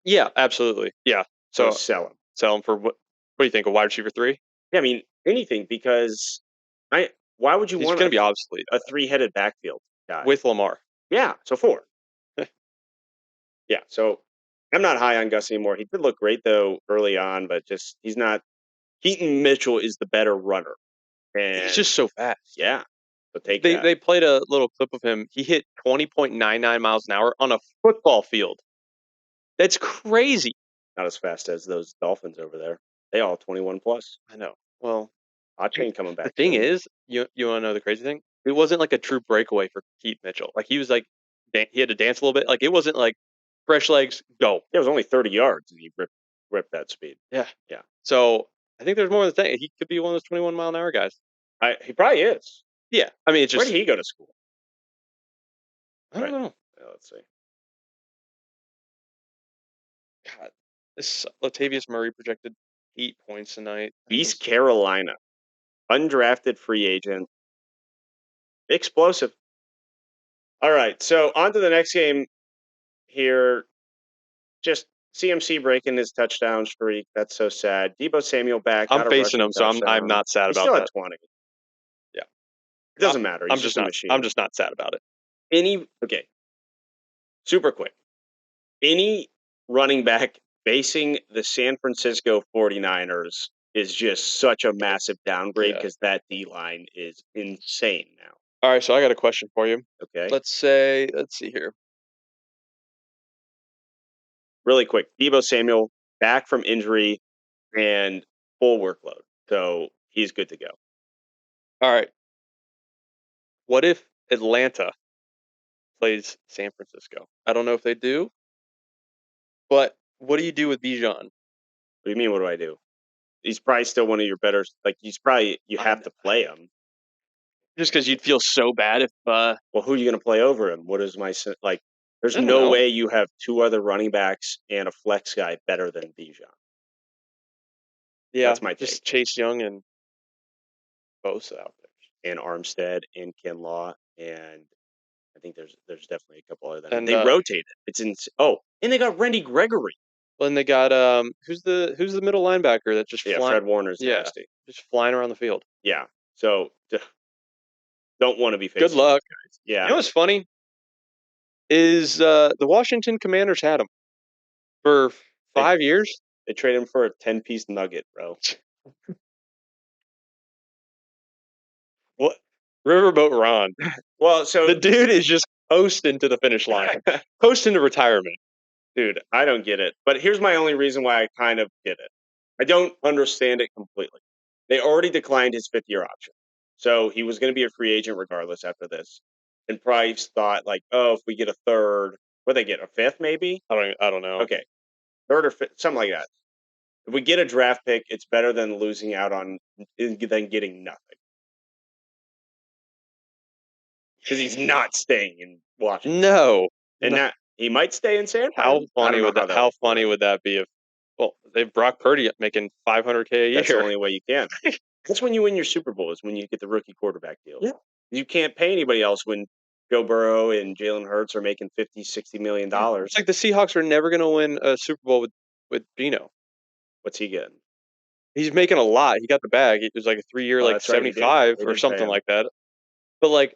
Yeah, absolutely. Yeah. So So sell him. sell him for what? What do you think? A wide receiver 3? Yeah, I mean, anything because I. Why would you He's want going to be obsolete a three-headed backfield guy? with Lamar. Yeah, so 4. Yeah, so I'm not high on Gus anymore. He did look great though early on, but just he's not. Keaton Mitchell is the better runner, He's and just so fast. yeah, so take They that. they played a little clip of him. He hit 20.99 miles an hour on a football field. That's crazy. Not as fast as those Dolphins over there. They all 21 plus. I know. Well, Hot chain coming the back thing soon. is, you want to know the crazy thing? It wasn't like a true breakaway for Keith Mitchell. Like he was like he had to dance a little bit. Like it wasn't like fresh legs go. It was only 30 yards, and he ripped that speed. Yeah. Yeah, So I think there's more of the thing. He could be one of those 21-mile-an-hour guys. he probably is. Yeah. I mean, it's Where just did he go to school? I don't know. Let's see. God, this Latavius Murray projected 8 points tonight. East Carolina, undrafted free agent, explosive. All right, so on to the next game here. Just CMC breaking his touchdown streak. That's so sad. Debo Samuel back, I'm got a facing rushing him, so I'm touchdown. not sad He's about still at that. 20. Yeah. It doesn't matter. He's just a machine. I'm just not sad about it. Okay, super quick. Any running back facing the San Francisco 49ers is just such a massive downgrade Yeah. because that D line is insane now. All right, so I got a question for you. Okay. Let's see here. Really quick. Debo Samuel back from injury and full workload. So he's good to go. All right. What if Atlanta plays San Francisco? I don't know if they do, but what do you do with Bijan? What do you mean, what do I do? He's probably still one of your better. Like, you have to play him. Just because you'd feel so bad if. Well, who are you going to play over him? What is like? There's I don't no know. way you have 2 other running backs and a flex guy better than Bijan. Yeah, That's my take. just Chase Young and Bosa out there. and Armstead and Kinlaw, and I think there's definitely a couple other than And they rotated. It's in. Oh, and they got Randy Gregory. then they got who's the middle linebacker that just Fred Warner's nasty. just flying around the field. Yeah, so don't want to be facing Good luck. these guys. Yeah, You know what's funny is the Washington Commanders had him for 5 years. They trade him for a 10-piece nugget, bro. What? Riverboat Ron. Well, so the dude is just coasting to the finish line, coasting to retirement. Dude, I don't get it. But here's my only reason why I kind of get it. I don't understand it completely. They already declined his 5th-year option. So he was going to be a free agent regardless after this. And Price thought, like, oh, if we get a third, what they get, a fifth maybe? I don't know. Okay. Third or fifth, something like that. If we get a draft pick, it's better than losing out on than getting nothing. Because he's not staying in Washington. No. And now he might stay in San Fran. How funny would that? How funny would that be if? Well, they've Brock Purdy making $500K a year. That's the only way you can. That's when you win your Super Bowl, is when you get the rookie quarterback deal. Yeah. You can't pay anybody else when Joe Burrow and Jalen Hurts are making $50-60 million. It's like the Seahawks are never going to win a Super Bowl with Geno. What's he getting? He's making a lot. He got the bag. It was like a 3-year, like 75 or something like that. But like,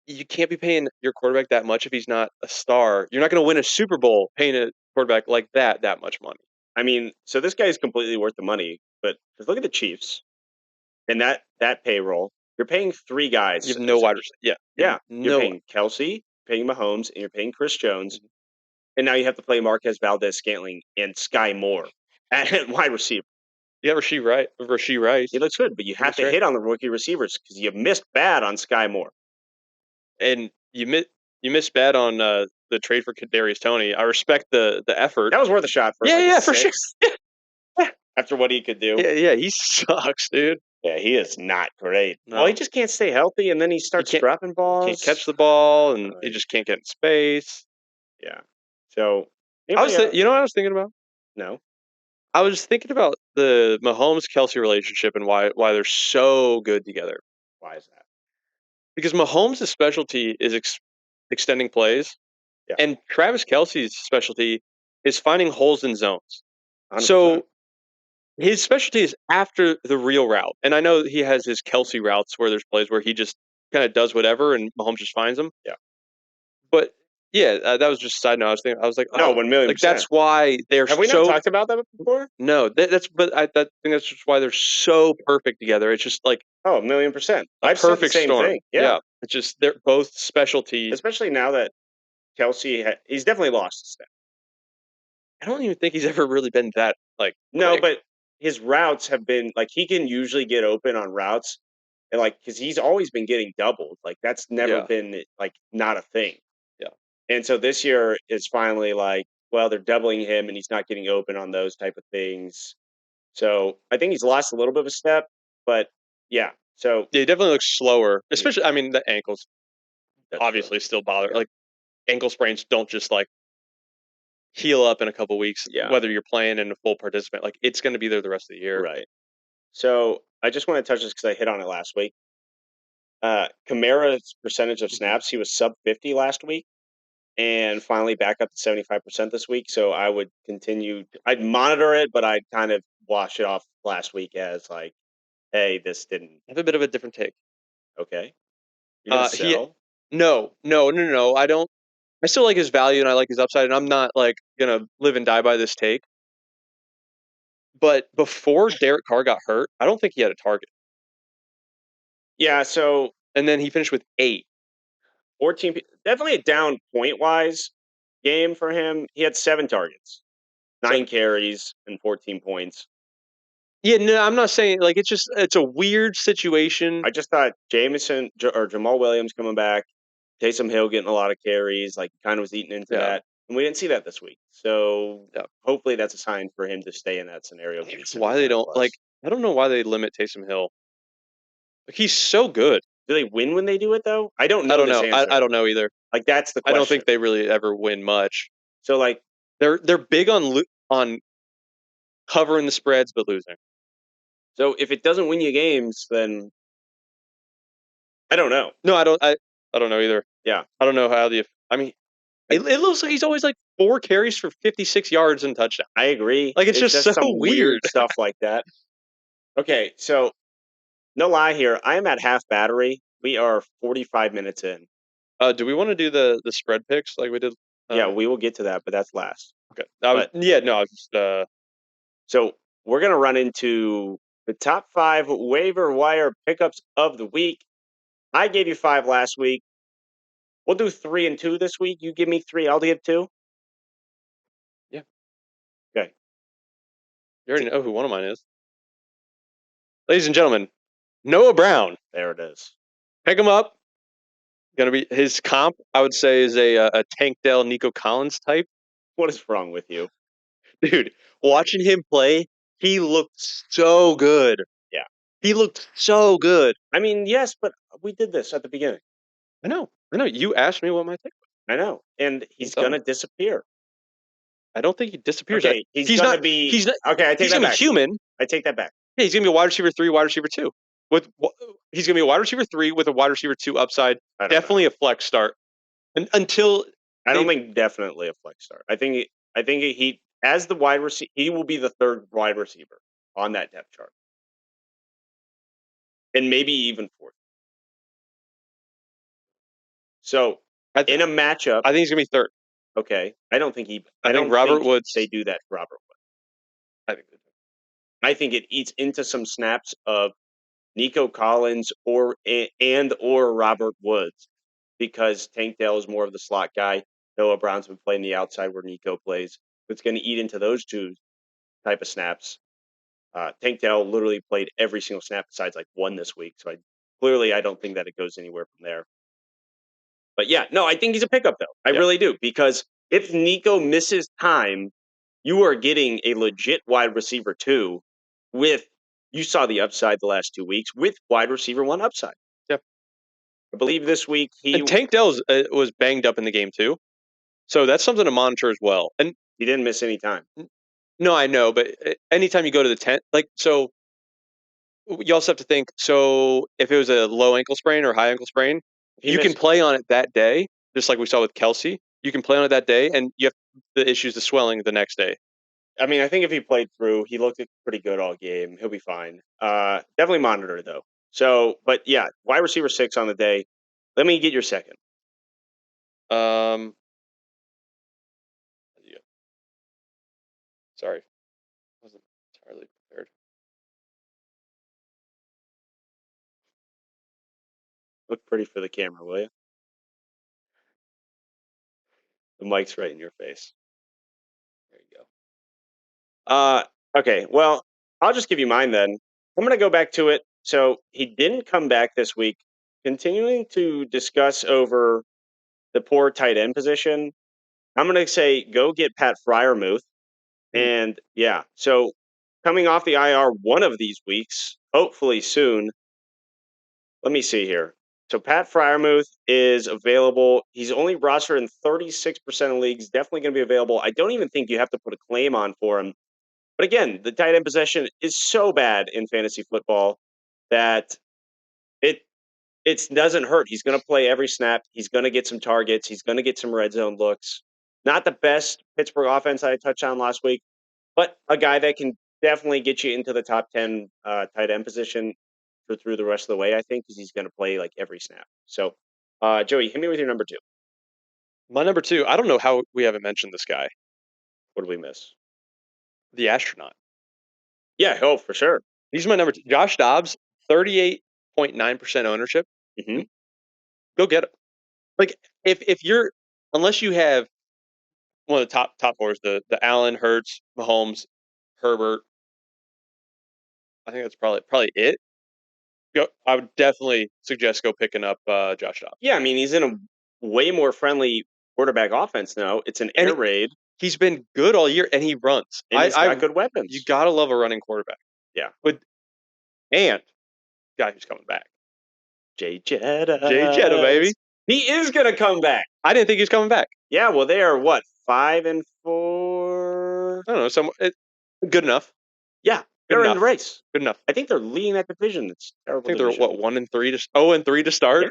you can't be paying your quarterback that much if he's not a star. You're not going to win a Super Bowl paying a quarterback like that much money. I mean, so this guy is completely worth the money, but just look at the Chiefs and that payroll. You're paying 3 guys. You have no wide receiver. Yeah. Yeah. You're paying Kelsey, paying Mahomes, and you're paying Chris Jones. Mm-hmm. And now you have to play Marquez Valdez-Scantling and Sky Moore at wide receiver. Yeah, Rashee Rice. He looks good, but you have to hit on the rookie receivers because you missed bad on Sky Moore. And you missed bad on the trade for Kadarius Toney. I respect the effort. That was worth a shot for for sure. After what he could do. Yeah, he sucks, dude. Yeah, he is not great. No. Well, he just can't stay healthy, and then he starts dropping balls. He can't catch the ball, and he just can't get in space. Yeah. So, you know what I was thinking about? No. I was thinking about the Mahomes-Kelsey relationship and why they're so good together. Why is that? Because Mahomes' specialty is extending plays, and Travis Kelce's specialty is finding holes in zones. 100%. So his specialty is after the real route. And I know he has his Kelsey routes where there's plays where he just kind of does whatever and Mahomes just finds them. Yeah. But that was just a side note. I was like, no, 1,000,000%. Like that's why they're Have we not talked about that before? No, I think that's just why they're so perfect together. It's just like 1,000,000%. I've said the same storm. Thing. Yeah. It's just they're both specialties. Especially now that Kelsey he's definitely lost a step. I don't even think he's ever really been that like no, quick. But his routes have been like he can usually get open on routes, and like because he's always been getting doubled. Like that's never been like not a thing. Yeah. And so this year is finally like, well, they're doubling him, and he's not getting open on those type of things. So I think he's lost a little bit of a step, but yeah. So he definitely looks slower, especially. I mean, the ankles obviously still bother. Yeah. Like ankle sprains don't just like heal up in a couple weeks, whether you're playing in a full participant. Like it's going to be there the rest of the year. Right. So I just want to touch this because I hit on it last week. Kamara's percentage of snaps, he was sub 50 last week and finally back up to 75% this week. So I would continue. I'd monitor it, but I'd kind of wash it off last week as like, hey, this didn't. I have a bit of a different take. Okay. You're gonna sell? No. I don't. I still like his value and I like his upside, and I'm not like gonna live and die by this take. But before Derek Carr got hurt, I don't think he had a target. Yeah, so and then he finished with 8. 14, definitely a down point-wise game for him. He had 7 targets, 9 carries, and 14 points. Yeah, no, I'm not saying like it's a weird situation. I just thought Jameson or Jamal Williams coming back, Taysom Hill getting a lot of carries, like kind of was eating into that. And we didn't see that this week. So hopefully that's a sign for him to stay in that scenario. Why they don't like I don't know why they limit Taysom Hill. Like he's so good. Do they win when they do it though? I don't know. I don't know either. Like that's the question. I don't think they really ever win much. So like they're big on covering the spreads but losing. So if it doesn't win you games, then I don't know. No, I don't. I don't know either. Yeah, I don't know how the. I mean, it looks like he's always like 4 carries for 56 yards and touchdown. I agree. Like it's It's just just so some weird. weird stuff like that. Okay, so no lie here. I am at half battery. We are 45 minutes in. Do we want to do the spread picks like we did? Yeah, we will get to that, but that's last. Okay. But No, I was just so we're gonna run into the top 5 waiver wire pickups of the week. I gave you 5 last week. We'll do 3 and 2 this week. You give me 3, I'll give 2. yeah. Okay. You already know who one of mine is, ladies and gentlemen. Noah Brown. There it is. Pick him up. Gonna be his comp. I would say is a Tank Dell Nico Collins type. What is wrong with you? Dude, watching him play, he looked so good. Yeah. He looked so good. I mean, yes, but we did this at the beginning. I know. You asked me what my take was. I know. And he's gonna disappear. I don't think he disappears. Okay, he's gonna not. be. He's not. Okay, I take He's that gonna back. be human. I take that back. Yeah, he's gonna be a wide receiver 3, wide receiver 2. He's gonna be a wide receiver 3 with a wide receiver 2 upside. Definitely a flex start. Until I don't think definitely a flex start. I think he as the wide receiver, he will be the 3rd wide receiver on that depth chart, and maybe even 4th. So in a matchup, I think he's gonna be 3rd. Okay, I don't think he. I think Robert Woods. They do that to Robert Woods. I think they do. I think it eats into some snaps of Nico Collins or Robert Woods because Tank Dell is more of the slot guy. Noah Brown's been playing the outside where Nico plays. It's going to eat into those 2 type of snaps. Tank Dell literally played every single snap besides like 1 this week. So I don't think that it goes anywhere from there. But yeah, no, I think he's a pickup though. I really do, because if Nico misses time, you are getting a legit wide receiver 2 with, you saw the upside the last 2 weeks with wide receiver 1 upside. Yep. I believe this week and Tank Dell was banged up in the game too, so that's something to monitor as well. And he didn't miss any time. No, I know, but anytime you go to the 10, like, so you also have to think. So if it was a low ankle sprain or high ankle sprain, you can play on it that day, just like we saw with Kelsey. You can play on it that day, and you have the issues, the swelling the next day. I mean, I think if he played through, he looked pretty good all game. He'll be fine. Definitely monitor though. So, but yeah, wide receiver 6 on the day. Let me get your second. Yeah. Sorry, I wasn't entirely prepared. Look pretty for the camera, will you? The mic's right in your face. There you go. Okay, well, I'll just give you mine then. I'm going to go back to it. So he didn't come back this week. Continuing to discuss over the poor tight end position, I'm going to say go get Pat Fryermuth. And yeah, so coming off the IR one of these weeks, hopefully soon. Let me see here. So Pat Fryermuth is available. He's only rostered in 36% of leagues. Definitely going to be available. I don't even think you have to put a claim on for him. But again, the tight end possession is so bad in fantasy football that it doesn't hurt. He's going to play every snap. He's going to get some targets. He's going to get some red zone looks. Not the best Pittsburgh offense I touched on last week, but a guy that can definitely get you into the top 10 tight end position for through the rest of the way, I think, because he's going to play like every snap. So, Joey, hit me with your number 2. My number 2, I don't know how we haven't mentioned this guy. What did we miss? The astronaut. Yeah, for sure. He's my number 2. Josh Dobbs, 38.9% ownership. Mm-hmm. Go get him. Like, if you're, unless you have one of the top 4s, the Allen, Hurts, Mahomes, Herbert, I think that's probably it. I would definitely suggest go picking up Josh Dobbs. Yeah, I mean, he's in a way more friendly quarterback offense now. It's an air raid. He's been good all year, and he runs. And he's got good weapons. You gotta love a running quarterback. Yeah. And guy who's coming back. Jay Jetta, baby. He is gonna come back. I didn't think he was coming back. Yeah, well, they are what, 5-4? I don't know. Good enough. Yeah, They're in the race. Good enough. I think they're leading that division. It's a terrible. I think they're division. 1-3 to start. Yeah.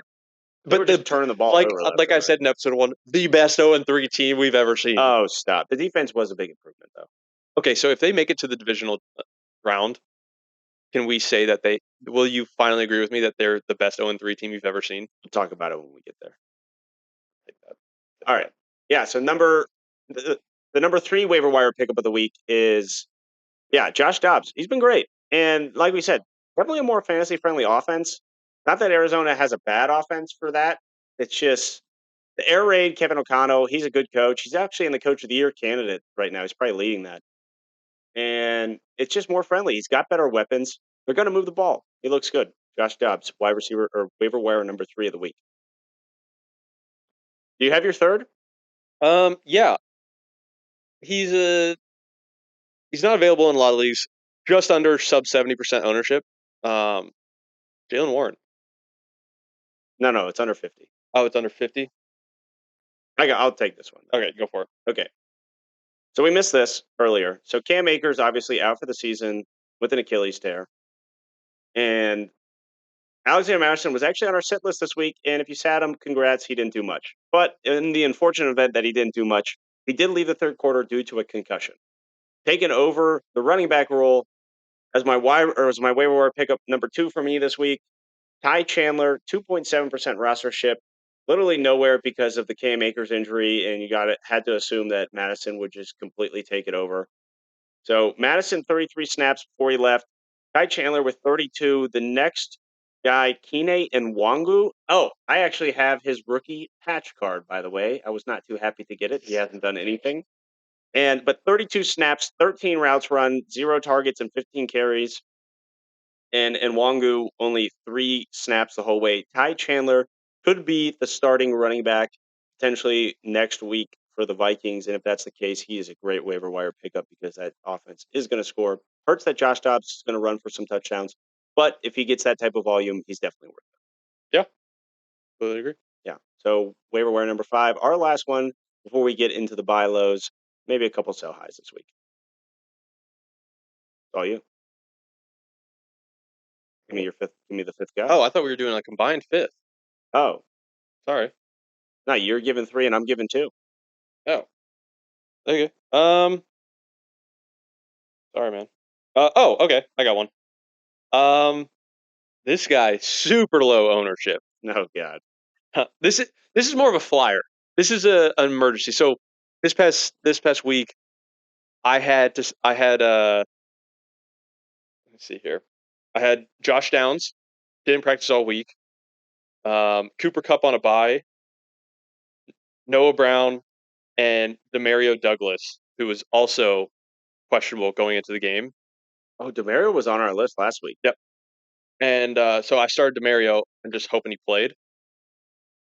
They were just turning the ball over. Like I said in episode 1, the best 0-3 team we've ever seen. Oh, stop! The defense was a big improvement, though. Okay, so if they make it to the divisional round, can we say that will you finally agree with me that they're the best 0-3 team you've ever seen? We'll talk about it when we get there. All right. Yeah. So the number 3 waiver wire pickup of the week is Josh Dobbs. He's been great, and like we said, definitely a more fantasy friendly offense. Not that Arizona has a bad offense for that. It's just the air raid. Kevin O'Connell. He's a good coach. He's actually in the coach of the year candidate right now. He's probably leading that, and it's just more friendly. He's got better weapons. They're going to move the ball. He looks good. Josh Dobbs, wide receiver or waiver wire number 3 of the week. Do you have your third? Yeah. He's not available in a lot of leagues. Just under sub 70% ownership. Jalen Warren. No, it's under 50. Oh, it's under 50? I'll take this one. Okay, go for it. Okay. So we missed this earlier. So Cam Akers obviously out for the season with an Achilles tear. And Alexander Madison was actually on our sit list this week. And if you sat him, congrats, he didn't do much. But in the unfortunate event that he didn't do much, he did leave the third quarter due to a concussion. Taking over the running back role as my waiver wire pickup number 2 for me this week, Ty Chandler, 2.7% rostership. Literally nowhere because of the Cam Akers injury, and you had to assume that Madison would just completely take it over. So Madison 33 snaps before he left. Ty Chandler with 32. The next guy, Kine and Wangu. Oh, I actually have his rookie patch card, by the way. I was not too happy to get it. He hasn't done anything. But 32 snaps, 13 routes run, 0 targets, and 15 carries. And Wangu only 3 snaps the whole way. Ty Chandler could be the starting running back potentially next week for the Vikings. And if that's the case, he is a great waiver wire pickup because that offense is going to score. Hurts that Josh Dobbs is going to run for some touchdowns. But if he gets that type of volume, he's definitely worth it. Yeah. Totally agree. Yeah. So waiver wire number 5, our last one before we get into the buy lows, maybe a couple sell highs this week. All you. Give me the fifth guy. Oh, I thought we were doing a combined 5th. Oh. Sorry. No, you're giving 3 and I'm giving 2. Oh. Okay. Sorry, man. Okay. I got one. This guy, super low ownership. Oh God. This is more of a flyer. This is an emergency. So this past week, I had let's see here. I had Josh Downs, didn't practice all week. Cooper Kupp on a bye. Noah Brown and Demario Douglas, who was also questionable going into the game. Oh, Demario was on our list last week. Yep. And so I started Demario and just hoping he played.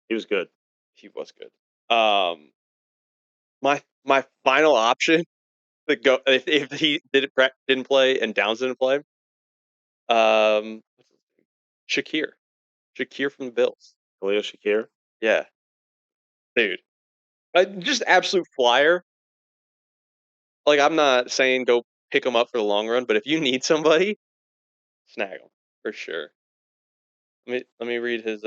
He was good. He was good. My final option to go if he didn't play and Downs didn't play. Shakir from the Bills. Khalil Shakir. Yeah, dude, just absolute flyer. Like, I'm not saying go pick him up for the long run, but if you need somebody, snag him for sure. Let me read his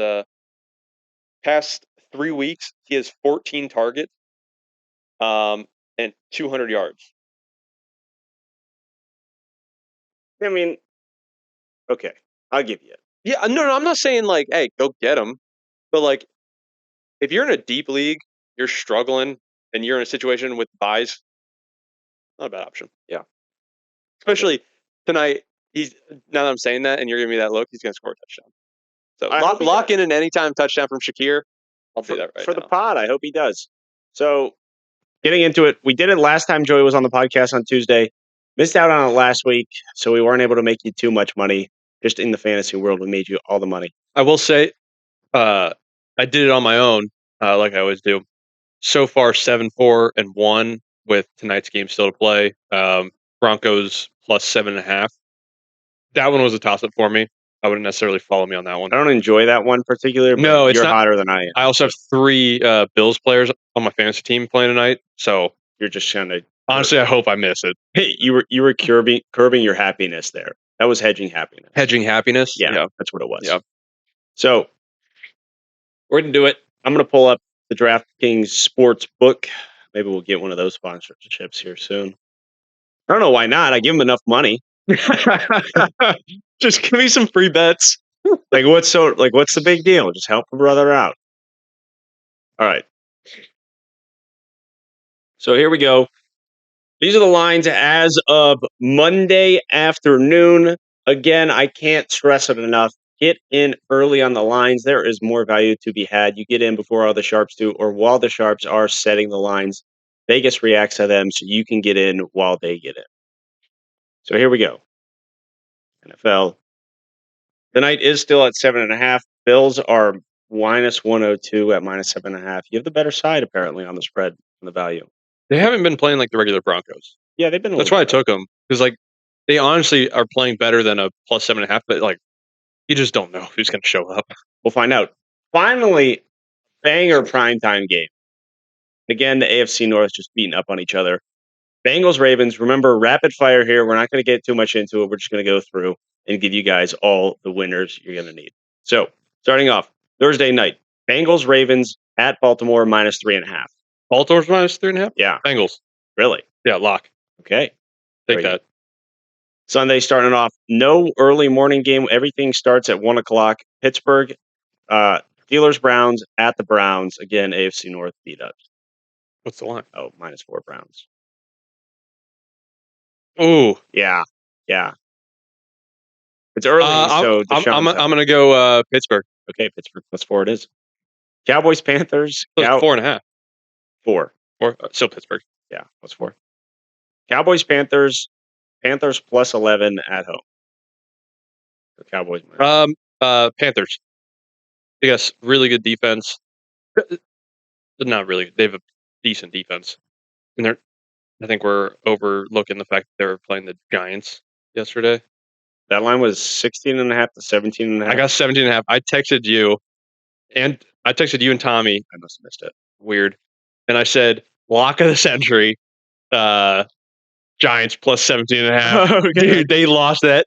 past 3 weeks. He has 14 targets, and 200 yards. I mean, okay, I'll give you it. Yeah, no, I'm not saying like, hey, go get him, but like, if you're in a deep league, you're struggling, and you're in a situation with buys, not a bad option. Yeah, especially tonight. Now that I'm saying that, and you're giving me that look, he's going to score a touchdown. So lock in an anytime touchdown from Shakir. I'll do that for the pod. I hope he does. So getting into it, we did it last time Joey was on the podcast on Tuesday. Missed out on it last week, so we weren't able to make you too much money. Just in the fantasy world, we made you all the money. I will say, I did it on my own, like I always do. So far, 7-4-1 with tonight's game still to play. Broncos plus 7.5. That one was a toss up for me. I wouldn't necessarily follow me on that one. I don't enjoy that one particularly. But no, you're hotter than I am. I also have 3 Bills players on my fantasy team playing tonight, so you're just trying to Honestly, I hope I miss it. Hey, you were curbing your happiness there. That was hedging happiness. Hedging happiness. Yeah, that's what it was. Yeah. So we're gonna do it. I'm gonna pull up the DraftKings sports book. Maybe we'll get one of those sponsorships here soon. I don't know why not. I give them enough money. Just give me some free bets. What's the big deal? Just help a brother out. All right. So here we go. These are the lines as of Monday afternoon. Again, I can't stress it enough. Get in early on the lines. There is more value to be had. You get in before all the sharps do, or while the sharps are setting the lines. Vegas reacts to them, so you can get in while they get in. So here we go. NFL. The night is still at 7.5. Bills are minus 102 at minus 7.5. You have the better side, apparently, on the spread on the value. They haven't been playing like the regular Broncos. Yeah, they've been. That's why I took them, because they honestly are playing better than a plus 7.5. But you just don't know who's going to show up. We'll find out. Finally, banger primetime game. Again, the AFC North just beating up on each other. Bengals Ravens. Remember, rapid fire here. We're not going to get too much into it. We're just going to go through and give you guys all the winners you're going to need. So, starting off Thursday night, Bengals Ravens at Baltimore minus 3.5. Baltimore's minus 3.5. Yeah, Bengals. really? Yeah, lock. Okay, take that. Sunday starting off, no early morning game. Everything starts at 1:00. Pittsburgh, Steelers Browns at the Browns. Again, AFC North beat up. What's the line? Oh, -4 Browns. Oh, yeah. It's early, so I'm gonna go Pittsburgh. Okay, Pittsburgh +4 it is. Cowboys Panthers. 4.5. 4. Still Pittsburgh. Yeah, +4. Cowboys Panthers. Panthers +11 at home. The Cowboys. Panthers. I guess really good defense. Not really. They have a decent defense, and I think we're overlooking the fact that they were playing the Giants yesterday. That line was 16.5 to 17.5. I got 17.5. I texted you and Tommy. I must have missed it. Weird. And I said, lock of the century. Giants plus 17.5. Okay. Dude, they lost that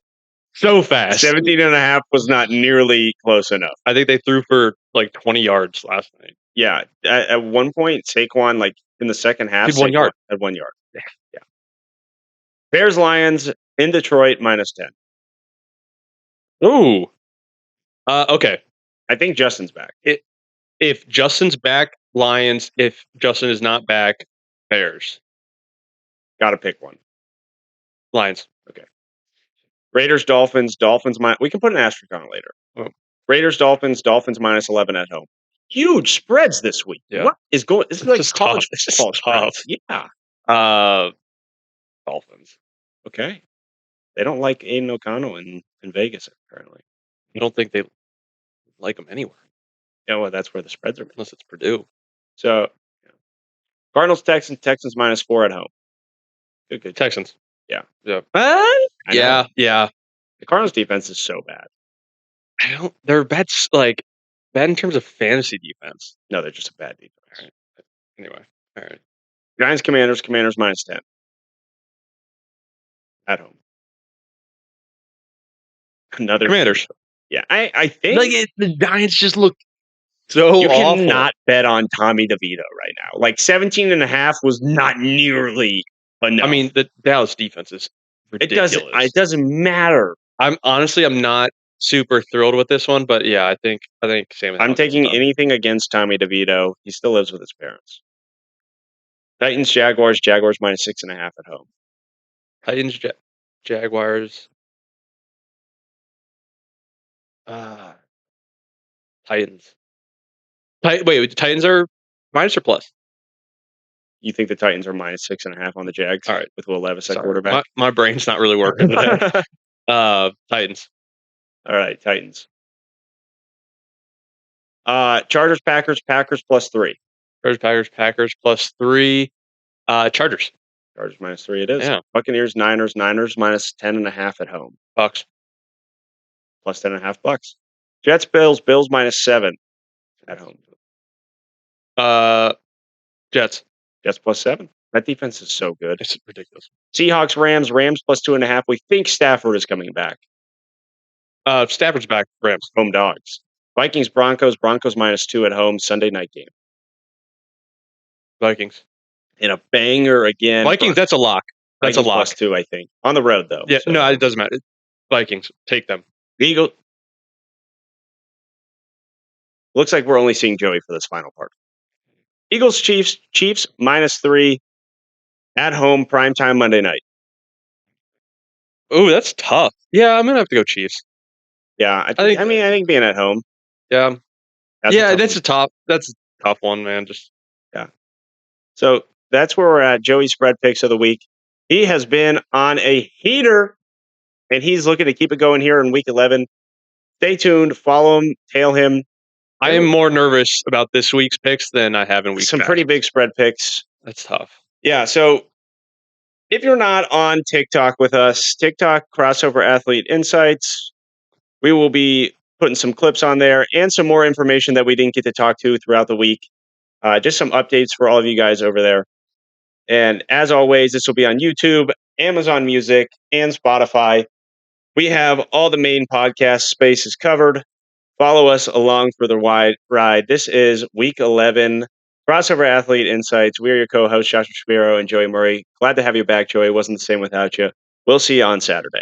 so fast. 17.5 was not nearly close enough. I think they threw for 20 yards last night. Yeah. At one point, Saquon, in the second half, had 1 yard. Had 1 yard. Yeah. Bears Lions in Detroit -10. Ooh. Okay. I think Justin's back. If Justin's back, Lions. If Justin is not back, Bears. Got to pick one. Lions. Okay. Raiders Dolphins. We can put an asterisk on it later. Oh. Raiders Dolphins -11 at home. Huge spreads this week. Yeah. What is going? This is like college football spreads. Yeah. Dolphins. Okay. They don't like Aiden O'Connell in Vegas apparently. I don't think they like him anywhere. Yeah, well, that's where the spreads are. Unless it's Purdue. So, Cardinals Texans -4 at home. Good. Texans. Yeah. Yeah. Yeah. The Cardinals defense is so bad. They're bad in terms of fantasy defense. No, they're just a bad defense. All right. Anyway, all right. Giants Commanders -10 at home. Another Commanders. Yeah, I think the Giants just look so you awful. cannot bet on Tommy DeVito right now. 17.5 was not nearly enough. I mean, the Dallas defense is ridiculous. It doesn't matter. I'm not super thrilled with this one, but yeah, I think Sam. I'm taking anything against Tommy DeVito. He still lives with his parents. Titans Jaguars -6.5 at home. Titans Jaguars. Titans. Wait, Titans are minus or plus? You think the Titans are -6.5 on the Jags? All right, with Will Levis at quarterback. My brain's not really working today. Titans. All right, Titans. Chargers Packers +3. Packers +3. Chargers. Chargers -3 it is. Yeah. Buccaneers Niners -10.5 at home. Bucks. +10.5 Bucks. Jets Bills -7 at home. Jets. Jets +7. That defense is so good. It's ridiculous. Seahawks, Rams, Rams plus 2.5. We think Stafford is coming back. Stafford's back. Rams. Home dogs. Vikings, Broncos, Broncos -2 at home, Sunday night game. Vikings. In a banger again. Vikings, that's a lock. That's Vikings a lock. +2, I think. On the road, though. Yeah, so. no, it doesn't matter. Vikings, take them. Eagle. Looks like we're only seeing Joey for this final part. Eagles, Chiefs, Chiefs -3 at home, primetime Monday night. Oh, that's tough. Yeah, I'm gonna have to go Chiefs. Yeah, I think being at home. Yeah, That's a tough one, man. Just yeah. So that's where we're at. Joey's spread picks of the week. He has been on a heater, and he's looking to keep it going here in week 11. Stay tuned. Follow him. Tail him. I am more nervous about this week's picks than I have in weeks Some past. pretty big spread picks. That's tough. Yeah. So if you're not on TikTok with us, TikTok Crossover Athlete Insights, we will be putting some clips on there and some more information that we didn't get to talk to throughout the week. Just some updates for all of you guys over there. And as always, this will be on YouTube, Amazon Music, and Spotify. We have all the main podcast spaces covered. Follow us along for the wide ride. This is week 11, Crossover Athlete Insights. We are your co-hosts, Joshua Shapiro and Joey Murray. Glad to have you back, Joey. It wasn't the same without you. We'll see you on Saturday.